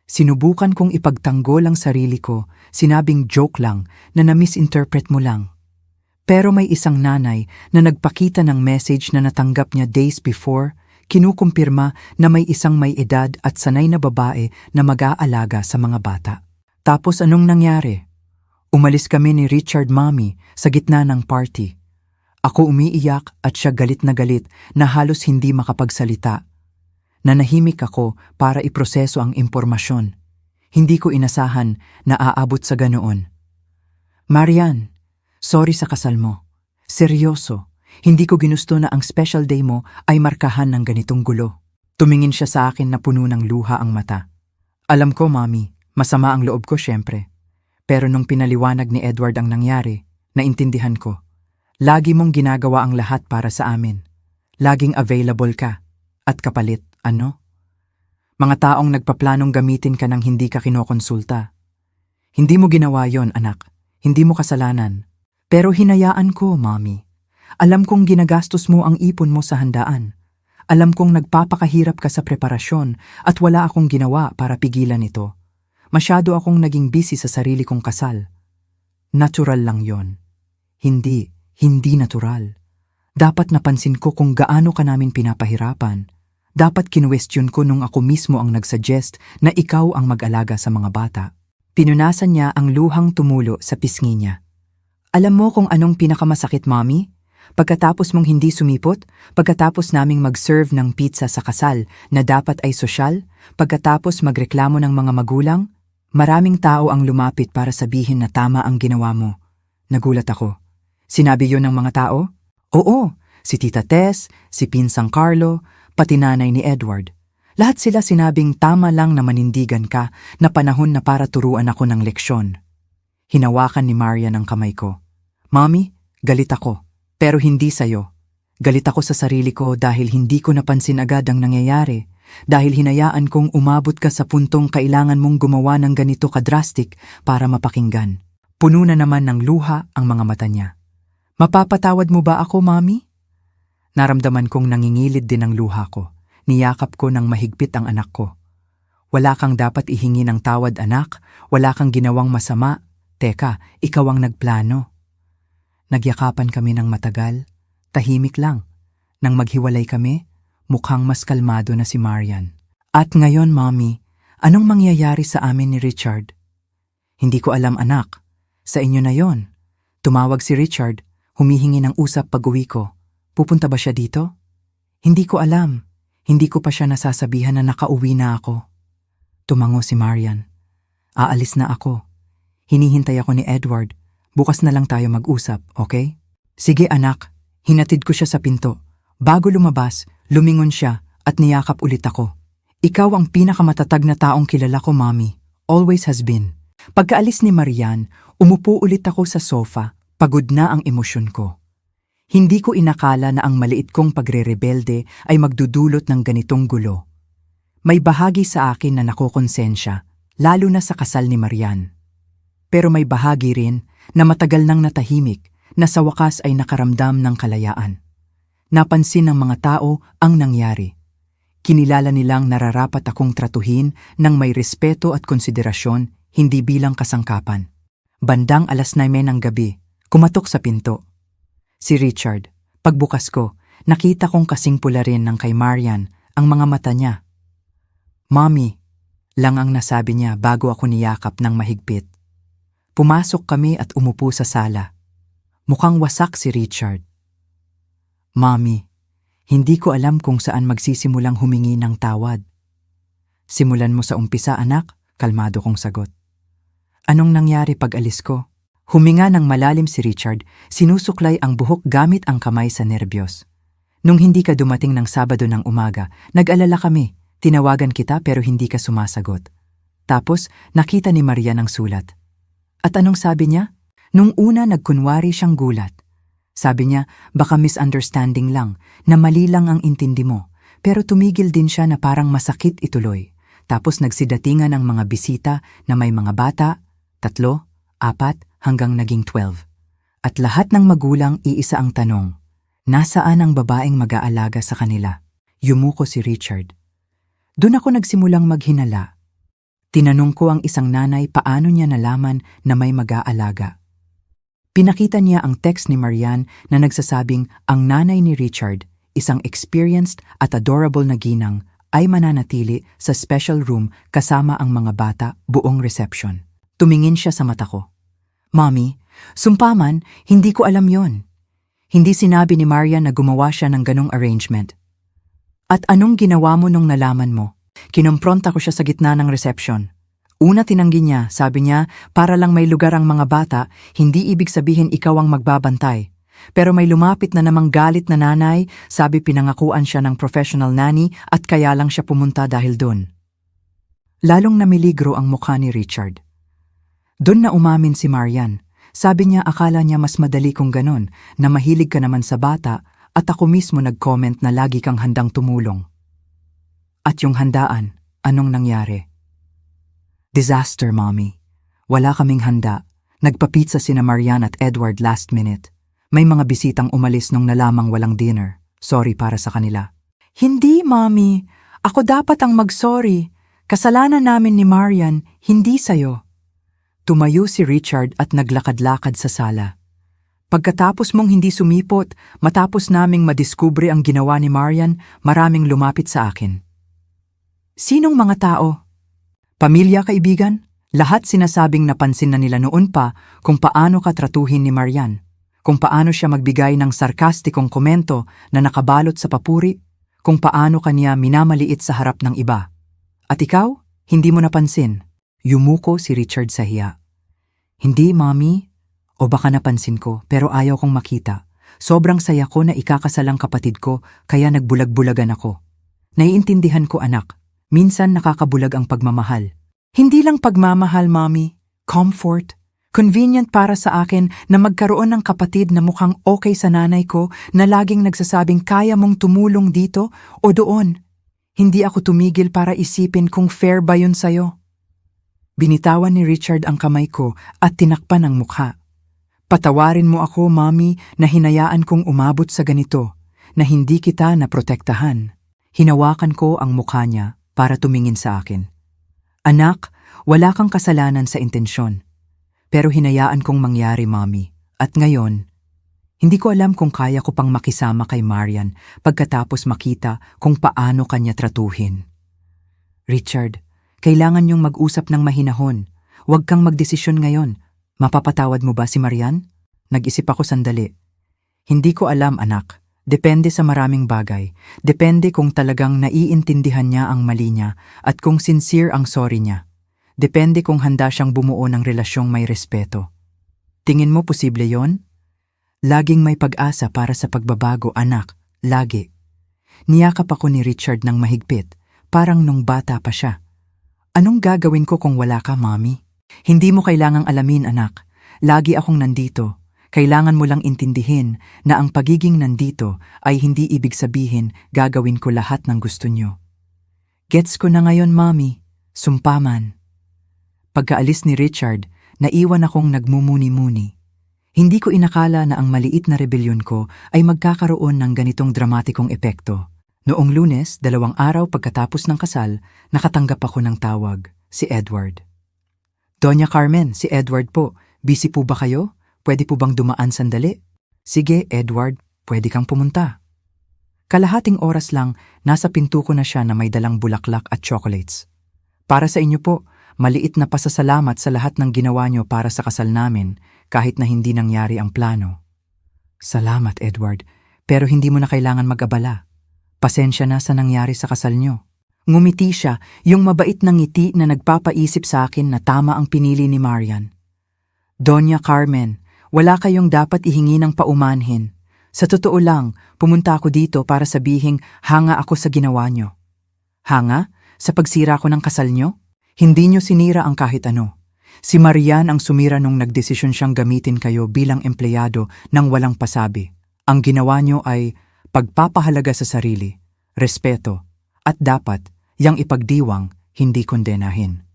Sinubukan kong ipagtanggol ang sarili ko, sinabing joke lang na na-misinterpret mo lang. Pero may isang nanay na nagpakita ng message na natanggap niya days before, kinukumpirma na may isang may edad at sanay na babae na mag-aalaga sa mga bata. Tapos anong nangyari? Umalis kami ni Richard, Mommy, sa gitna ng party. Ako umiiyak at siya galit na halos hindi makapagsalita. Nanahimik ako para iproseso ang impormasyon. Hindi ko inasahan na aabot sa ganoon. "Marian, sorry sa kasal mo. Seryoso, Hindi ko ginusto na ang special day mo ay markahan ng ganitong gulo. Tumingin siya sa akin na puno ng luha ang mata. Alam ko, Mommy, masama ang loob ko syempre. Pero nung pinaliwanag ni Edward ang nangyari, naintindihan ko. Lagi mong ginagawa ang lahat para sa amin. Laging available ka. At kapalit, ano? Mga taong nagpaplanong gamitin ka nang hindi ka kinokonsulta. Hindi mo ginawa yon, anak. Hindi mo kasalanan. Pero hinayaan ko, Mommy. Alam kong ginagastos mo ang ipon mo sa handaan. Alam kong nagpapakahirap ka sa preparasyon at wala akong ginawa para pigilan ito. Masyado akong naging busy sa sarili kong kasal. Natural lang yon. Hindi natural. Dapat napansin ko kung gaano ka namin pinapahirapan. Dapat kinwestiyon ko nung ako mismo ang nagsuggest na ikaw ang mag-alaga sa mga bata. Pinunasan niya ang luhang tumulo sa pisngi niya. Alam mo kung anong pinakamasakit, Mommy? Pagkatapos mong hindi sumipot, pagkatapos naming mag-serve ng pizza sa kasal na dapat ay sosyal, pagkatapos magreklamo ng mga magulang, maraming tao ang lumapit para sabihin na tama ang ginawa mo. Nagulat ako. Sinabi yon ng mga tao? Oo, si Tita Tess, si Pinsang Carlo, pati nanay ni Edward. Lahat sila sinabing tama lang na manindigan ka na panahon na para turuan ako ng leksyon. Hinawakan ni Marian ang kamay ko. Mommy, galit ako. Pero hindi sa'yo. Galit ako sa sarili ko dahil hindi ko napansin agad ang nangyayari, dahil hinayaan kong umabot ka sa puntong kailangan mong gumawa ng ganito ka-drastic para mapakinggan. Puno na naman ng luha ang mga mata niya. Mapapatawad mo ba ako, Mommy? Naramdaman kong nangingilid din ang luha ko. Niyakap ko ng mahigpit ang anak ko. Wala kang dapat ihingi ng tawad, anak. Wala kang ginawang masama. Teka, ikaw ang nagplano. Nagyakapan kami ng matagal, tahimik lang. Nang maghiwalay kami, mukhang mas kalmado na si Marian. At ngayon, Mommy, anong mangyayari sa amin ni Richard? Hindi ko alam, anak. Sa inyo na yon. Tumawag si Richard, humihingi ng usap pag-uwi ko. Pupunta ba siya dito? Hindi ko alam. Hindi ko pa siya nasasabihan na nakauwi na ako. Tumango si Marian. Aalis na ako. Hinihintay ako ni Edward. Bukas na lang tayo mag-usap, okay? Sige, anak. Hinatid ko siya sa pinto. Bago lumabas, lumingon siya at niyakap ulit ako. Ikaw ang pinakamatatag na taong kilala ko, Mommy. Always has been. Pagkaalis ni Marian, umupo ulit ako sa sofa. Pagod na ang emosyon ko. Hindi ko inakala na ang maliit kong pagre-rebelde ay magdudulot ng ganitong gulo. May bahagi sa akin na nakokonsensya, lalo na sa kasal ni Marian. Pero may bahagi rin na matagal nang natahimik, na sa wakas ay nakaramdam ng kalayaan. Napansin ng mga tao ang nangyari. Kinilala nilang nararapat akong tratuhin ng may respeto at konsiderasyon, hindi bilang kasangkapan. Bandang 9:00 ng gabi, kumatok sa pinto. Si Richard. Pagbukas ko, nakita kong kasing pula rin ng kay Marian ang mga mata niya. Mommy, lang ang nasabi niya bago ako niyakap ng mahigpit. Pumasok kami at umupo sa sala. Mukhang wasak si Richard. Mommy, hindi ko alam kung saan magsisimulang humingi ng tawad. Simulan mo sa umpisa, anak, kalmado kong sagot. Anong nangyari pag alis ko? Huminga ng malalim si Richard, sinusuklay ang buhok gamit ang kamay sa nerbiyos. Nung hindi ka dumating ng Sabado ng umaga, nag-alala kami. Tinawagan kita pero hindi ka sumasagot. Tapos nakita ni Maria ang sulat. At anong sabi niya? Nung una nagkunwari siyang gulat. Sabi niya, baka misunderstanding lang, na mali lang ang intindi mo. Pero tumigil din siya na parang masakit ituloy. Tapos nagsidatingan ang mga bisita na may mga bata, 3, 4, hanggang naging 12. At lahat ng magulang iisa ang tanong, nasaan ang babaeng mag-aalaga sa kanila? Yumuko si Richard. Doon ako nagsimulang maghinala. Tinanong ko ang isang nanay paano niya nalaman na may mag-aalaga. Pinakita niya ang text ni Marian na nagsasabing ang nanay ni Richard, isang experienced at adorable na ginang, ay mananatili sa special room kasama ang mga bata buong reception. Tumingin siya sa mata ko. Mommy, sumpaman, hindi ko alam yon. Hindi sinabi ni Marian na gumawa siya ng ganong arrangement. At anong ginawa mo nung nalaman mo? Kinompronta ko siya sa gitna ng reception. Una tinanggi niya, sabi niya, para lang may lugar ang mga bata, hindi ibig sabihin ikaw ang magbabantay. Pero may lumapit na namang galit na nanay, sabi pinangakuan siya ng professional nanny at kaya lang siya pumunta dahil doon. Lalong namiligro ang mukha ni Richard. Doon na umamin si Marian. Sabi niya akala niya mas madali kung ganon, na mahilig ka naman sa bata at ako mismo nag-comment na lagi kang handang tumulong. At yung handaan, anong nangyari? Disaster, Mommy. Wala kaming handa. Nagpa-pizza sina Marian at Edward last minute. May mga bisitang umalis nung nalamang walang dinner. Sorry para sa kanila. Hindi, Mommy. Ako dapat ang mag-sorry. Kasalanan namin ni Marian, hindi sayo. Tumayo si Richard at naglakad-lakad sa sala. Pagkatapos mong hindi sumipot, matapos naming madiskubre ang ginawa ni Marian, maraming lumapit sa akin. Sinong mga tao? Pamilya, kaibigan? Lahat sinasabing napansin na nila noon pa kung paano ka tratuhin ni Marian, kung paano siya magbigay ng sarkastikong komento na nakabalot sa papuri, kung paano kanya minamaliit sa harap ng iba. At ikaw, hindi mo napansin. Yumuko si Richard sa hiya. Hindi, Mommy. O baka napansin ko, pero ayaw kong makita. Sobrang saya ko na ikakasal ang kapatid ko, kaya nagbulag-bulagan ako. Naiintindihan ko, anak. Minsan nakakabulag ang pagmamahal. Hindi lang pagmamahal, Mommy. Comfort. Convenient para sa akin na magkaroon ng kapatid na mukhang okay sa nanay ko na laging nagsasabing kaya mong tumulong dito o doon. Hindi ako tumigil para isipin kung fair ba yun sa'yo. Binitawan ni Richard ang kamay ko at tinakpan ang mukha. Patawarin mo ako, Mommy, na hinayaan kong umabot sa ganito, na hindi kita naprotektahan. Hinawakan ko ang mukha niya para tumingin sa akin. Anak, wala kang kasalanan sa intensyon. Pero hinayaan kong mangyari, Mommy. At ngayon, hindi ko alam kung kaya ko pang makisama kay Marian pagkatapos makita kung paano kanya tratuhin. Richard, kailangan niyong mag-usap ng mahinahon. Huwag kang magdesisyon ngayon. Mapapatawad mo ba si Marian? Nag-isip ako sandali. Hindi ko alam, anak. Depende sa maraming bagay. Depende kung talagang naiintindihan niya ang mali niya at kung sincere ang sorry niya. Depende kung handa siyang bumuo ng relasyong may respeto. Tingin mo posible yon? Laging may pag-asa para sa pagbabago, anak. Lagi. Niyakap ako ni Richard ng mahigpit, parang nung bata pa siya. Anong gagawin ko kung wala ka, Mommy? Hindi mo kailangang alamin, anak. Lagi akong nandito. Kailangan mo lang intindihin na ang pagiging nandito ay hindi ibig sabihin gagawin ko lahat ng gusto niyo. Gets ko na ngayon, Mommy. Sumpaman. Pagkaalis ni Richard, naiwan akong nagmumuni-muni. Hindi ko inakala na ang maliit na rebelyon ko ay magkakaroon ng ganitong dramatikong epekto. Noong Lunes, 2 araw pagkatapos ng kasal, nakatanggap ako ng tawag, si Edward. Doña Carmen, si Edward po. Busy po ba kayo? Pwede po bang dumaan sandali? Sige, Edward, pwede kang pumunta. Kalahating oras lang, nasa pinto ko na siya na may dalang bulaklak at chocolates. Para sa inyo po, maliit na pasasalamat sa lahat ng ginawa niyo para sa kasal namin, kahit na hindi nangyari ang plano. Salamat, Edward, pero hindi mo na kailangan mag-abala. Pasensya na sa nangyari sa kasal niyo. Ngumiti siya, yung mabait na ngiti na nagpapaisip sa akin na tama ang pinili ni Marian. Doña Carmen, wala kayong dapat ihingi ng paumanhin. Sa totoo lang, pumunta ako dito para sabihing hanga ako sa ginawa niyo. Hanga? Sa pagsira ko ng kasal niyo? Hindi niyo sinira ang kahit ano. Si Marian ang sumira nung nagdesisyon siyang gamitin kayo bilang empleyado nang walang pasabi. Ang ginawa niyo ay pagpapahalaga sa sarili, respeto, at dapat yang ipagdiwang, hindi kondenahin.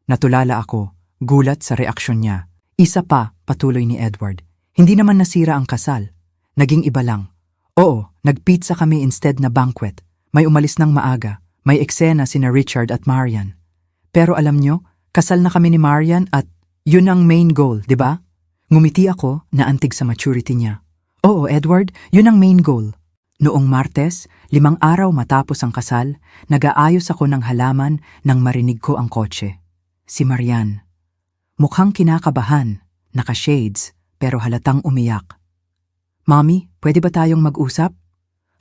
Natulala ako, gulat sa reaksyon niya. Isa pa, patuloy ni Edward, hindi naman nasira ang kasal. Naging iba lang. Oo, nagpizza kami instead na banquet. May umalis ng maaga, may eksena sina Richard at Marian. Pero alam nyo, kasal na kami ni Marian at yun ang main goal, di ba? Ngumiti ako na antig sa maturity niya. Oo, Edward, yun ang main goal. Noong Martes, 5 araw matapos ang kasal, nag-aayos ako ng halaman nang marinig ko ang kotse. Si Marian. Mukhang kinakabahan, naka-shades, pero halatang umiyak. Mommy, pwede ba tayong mag-usap?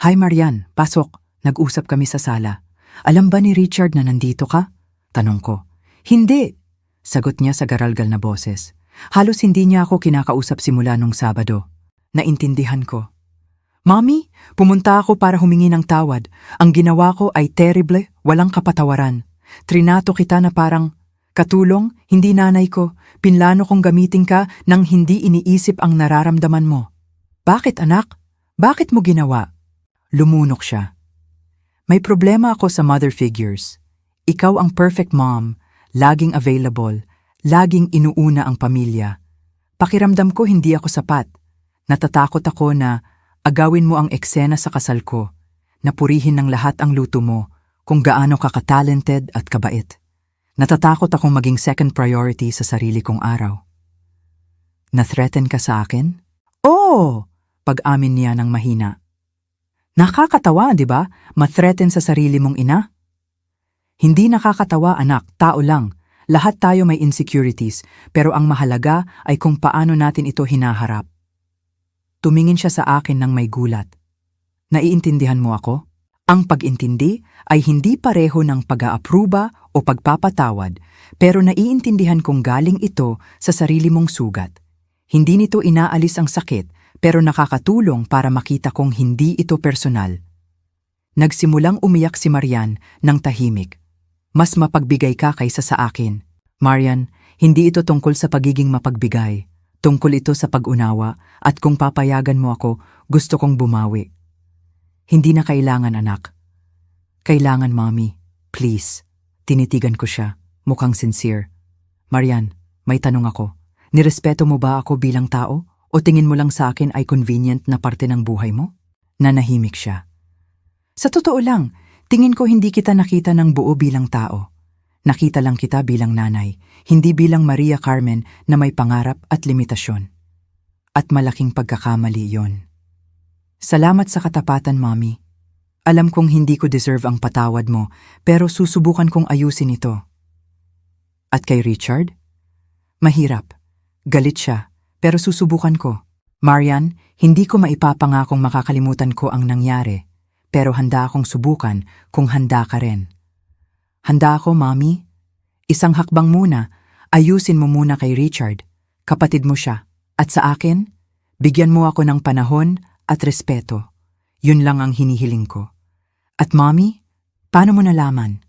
Hi Marian, pasok. Nag-usap kami sa sala. Alam ba ni Richard na nandito ka? Tanong ko. Hindi, sagot niya sa garalgal na boses. Halos hindi niya ako kinakausap simula nung Sabado. Naintindihan ko. Mommy, pumunta ako para humingi ng tawad. Ang ginawa ko ay terrible, walang kapatawaran. Trinato kita na parang, katulong, hindi nanay ko. Pinlano kong gamitin ka nang hindi iniisip ang nararamdaman mo. Bakit anak? Bakit mo ginawa? Lumunok siya. May problema ako sa mother figures. Ikaw ang perfect mom, laging available, laging inuuna ang pamilya. Pakiramdam ko hindi ako sapat. Natatakot ako na agawin mo ang eksena sa kasal ko, na purihin ng lahat ang luto mo, kung gaano ka ka-talented at kabait. Natatakot akong maging second priority sa sarili kong araw. Na-threaten ka sa akin? Oo! Pag-amin niya ng mahina. Nakakatawa, di ba? Ma-threaten sa sarili mong ina? Hindi nakakatawa, anak, tao lang. Lahat tayo may insecurities, pero ang mahalaga ay kung paano natin ito hinaharap. Tumingin siya sa akin ng may gulat. Naiintindihan mo ako? Ang pag-intindi ay hindi pareho ng pag-aapruba o pagpapatawad, pero naiintindihan kong galing ito sa sarili mong sugat. Hindi nito inaalis ang sakit, pero nakakatulong para makita kong hindi ito personal. Nagsimulang umiyak si Marian ng tahimik. Mas mapagbigay ka kaysa sa akin. Marian, hindi ito tungkol sa pagiging mapagbigay. Tungkol ito sa pag-unawa at kung papayagan mo ako, gusto kong bumawi. Hindi na kailangan, anak. Kailangan, mommy. Please. Tinitigan ko siya. Mukhang sincere. Marian, may tanong ako. Nirespeto mo ba ako bilang tao? O tingin mo lang sa akin ay convenient na parte ng buhay mo? Nanahimik siya. Sa totoo lang, tingin ko hindi kita nakita ng buo bilang tao. Nakita lang kita bilang nanay, hindi bilang Maria Carmen na may pangarap at limitasyon. At malaking pagkakamali yon. Salamat sa katapatan, mommy. Alam kong hindi ko deserve ang patawad mo, pero susubukan kong ayusin ito. At kay Richard? Mahirap. Galit siya, pero susubukan ko. Marian, hindi ko maipapangakong makakalimutan ko ang nangyari, pero handa akong subukan kung handa ka rin. Handa ako, mommy. Isang hakbang muna, ayusin mo muna kay Richard. Kapatid mo siya. At sa akin, bigyan mo ako ng panahon at respeto. Yun lang ang hinihiling ko. At mommy, paano mo nalaman?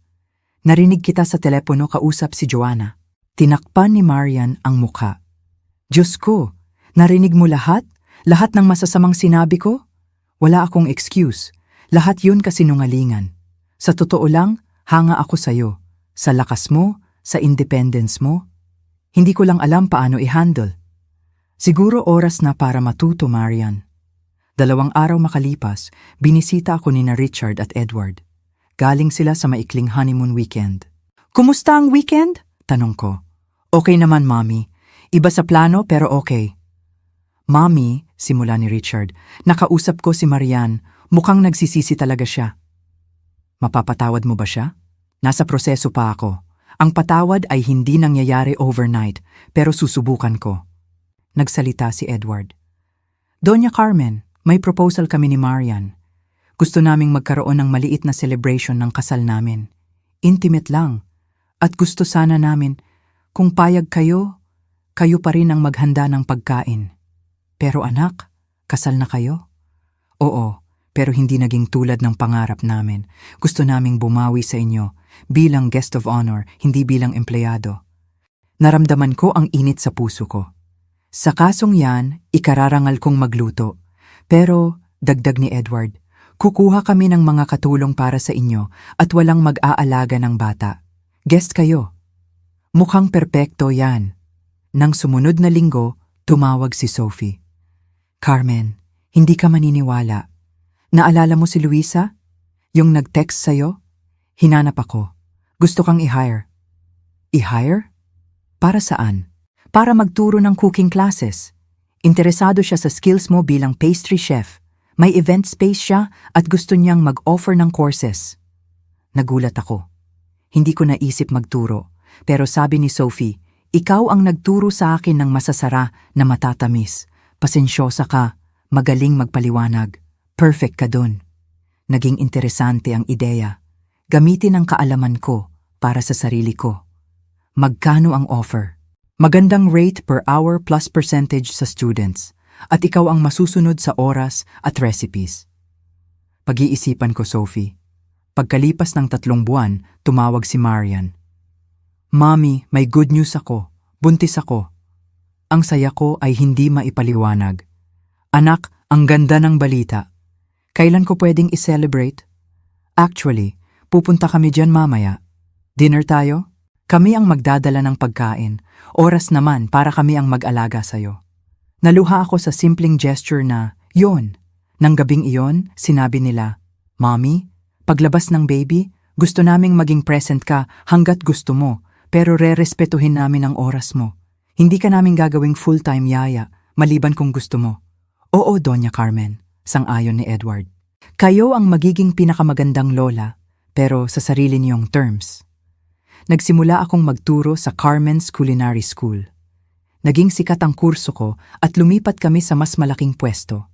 Narinig kita sa telepono kausap si Joanna. Tinakpan ni Marian ang mukha. Diyos ko, narinig mo lahat? Lahat ng masasamang sinabi ko? Wala akong excuse. Lahat yun kasinungalingan. Sa totoo lang, hanga ako sa'yo. Sa lakas mo, sa independence mo. Hindi ko lang alam paano i-handle. Siguro oras na para matuto, Marian. 2 araw makalipas, binisita ako ni Richard at Edward. Galing sila sa maikling honeymoon weekend. Kumusta ang weekend? Tanong ko. Okay naman, mommy. Iba sa plano pero okay. Mommy, simula ni Richard, nakausap ko si Marian, mukhang nagsisisi talaga siya. Mapapatawad mo ba siya? Nasa proseso pa ako. Ang patawad ay hindi nangyayari overnight, pero susubukan ko. Nagsalita si Edward. Doña Carmen, may proposal kami ni Marian. Gusto naming magkaroon ng maliit na celebration ng kasal namin. Intimate lang. At gusto sana namin, kung payag kayo, kayo pa rin ang maghanda ng pagkain. Pero anak, kasal na kayo? Oo, pero hindi naging tulad ng pangarap namin. Gusto naming bumawi sa inyo, bilang guest of honor, hindi bilang empleyado. Naramdaman ko ang init sa puso ko. Sa kasong yan, ikararangal kong magluto. Pero, dagdag ni Edward, kukuha kami ng mga katulong para sa inyo at walang mag-aalaga ng bata. Guest kayo. Mukhang perpekto yan. Nang sumunod na linggo, tumawag si Sophie. Carmen, hindi ka maniniwala. Naalala mo si Luisa? Yung nag-text sa'yo? Hinanap ako. Gusto kang i-hire. I-hire? Para saan? Para magturo ng cooking classes. Interesado siya sa skills mo bilang pastry chef. May event space siya at gusto niyang mag-offer ng courses. Nagulat ako. Hindi ko naisip magturo. Pero sabi ni Sophie, ikaw ang nagturo sa akin ng masasara na matatamis. Pasensyosa ka, magaling magpaliwanag. Perfect ka dun. Naging interesante ang ideya. Gamitin ang kaalaman ko para sa sarili ko. Magkano ang offer? Magandang rate per hour plus percentage sa students. at ikaw ang masusunod sa oras at recipes. Pag-iisipan ko, Sophie. Pagkalipas ng 3 buwan, tumawag si Marian. Mommy, may good news ako. Buntis ako. Ang saya ko ay hindi maipaliwanag. Anak, ang ganda ng balita. Kailan ko pwedeng i-celebrate? Actually, pupunta kami dyan mamaya. Dinner tayo? Kami ang magdadala ng pagkain. Oras naman para kami ang mag-alaga sa'yo. Naluha ako sa simpleng gesture na, yon. Nang gabing iyon, sinabi nila, Mommy, paglabas ng baby, gusto naming maging present ka hanggat gusto mo, pero re-respetuhin namin ang oras mo. Hindi ka namin gagawing full-time yaya, maliban kung gusto mo. Oo, Doña Carmen, sang-ayon ni Edward. Kayo ang magiging pinakamagandang lola, pero sa sarili niyong terms. Nagsimula akong magturo sa Carmen's Culinary School. Naging sikat ang kurso ko at lumipat kami sa mas malaking pwesto.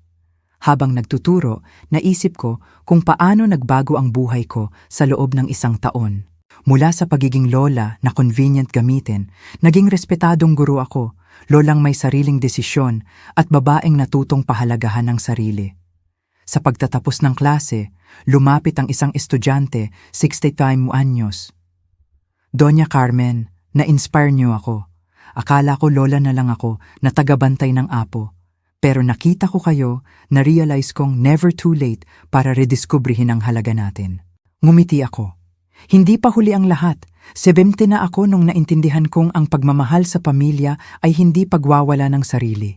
Habang nagtuturo, naisip ko kung paano nagbago ang buhay ko sa loob ng 1 taon. Mula sa pagiging lola na convenient gamitin, naging respetadong guro ako, lolang may sariling desisyon at babaeng natutong pahalagahan ng sarili. Sa pagtatapos ng klase, lumapit ang isang estudyante, 65 anyos. Doña Carmen, na-inspire niyo ako. Akala ko lola na lang ako na tagabantay ng apo. Pero nakita ko kayo, na-realize kong never too late para rediskubrihin ang halaga natin. Ngumiti ako. Hindi pa huli ang lahat. 70 na ako nung naintindihan kong ang pagmamahal sa pamilya ay hindi pagwawala ng sarili.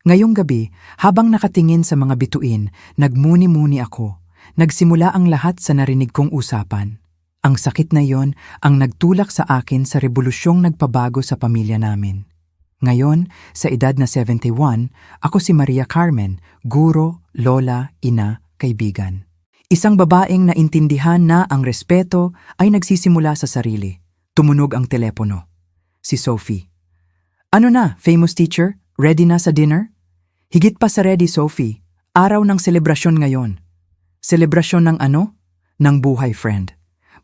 Ngayong gabi, habang nakatingin sa mga bituin, nagmuni-muni ako. Nagsimula ang lahat sa narinig kong usapan. Ang sakit na yon ang nagtulak sa akin sa rebolusyong nagpabago sa pamilya namin. Ngayon, sa edad na 71, ako si Maria Carmen, guro, lola, ina, kaibigan. Isang babaeng naintindihan na ang respeto ay nagsisimula sa sarili. Tumunog ang telepono. Si Sophie. Ano na, famous teacher? Ready na sa dinner? Higit pa sa ready, Sophie. Araw ng selebrasyon ngayon. Selebrasyon ng ano? Ng buhay, friend.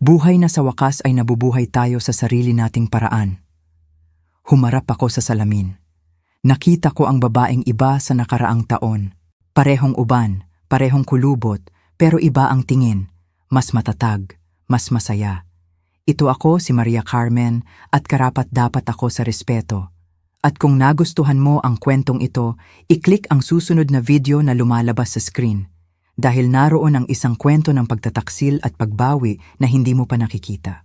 Buhay na sa wakas ay nabubuhay tayo sa sarili nating paraan. Humarap ako sa salamin. Nakita ko ang babaeng iba sa nakaraang taon. Parehong uban, parehong kulubot, pero iba ang tingin, mas matatag, mas masaya. Ito ako si Maria Carmen at karapat-dapat ako sa respeto. At kung nagustuhan mo ang kwentong ito, i-click ang susunod na video na lumalabas sa screen. Dahil naroon ang isang kwento ng pagtataksil at pagbawi na hindi mo pa nakikita.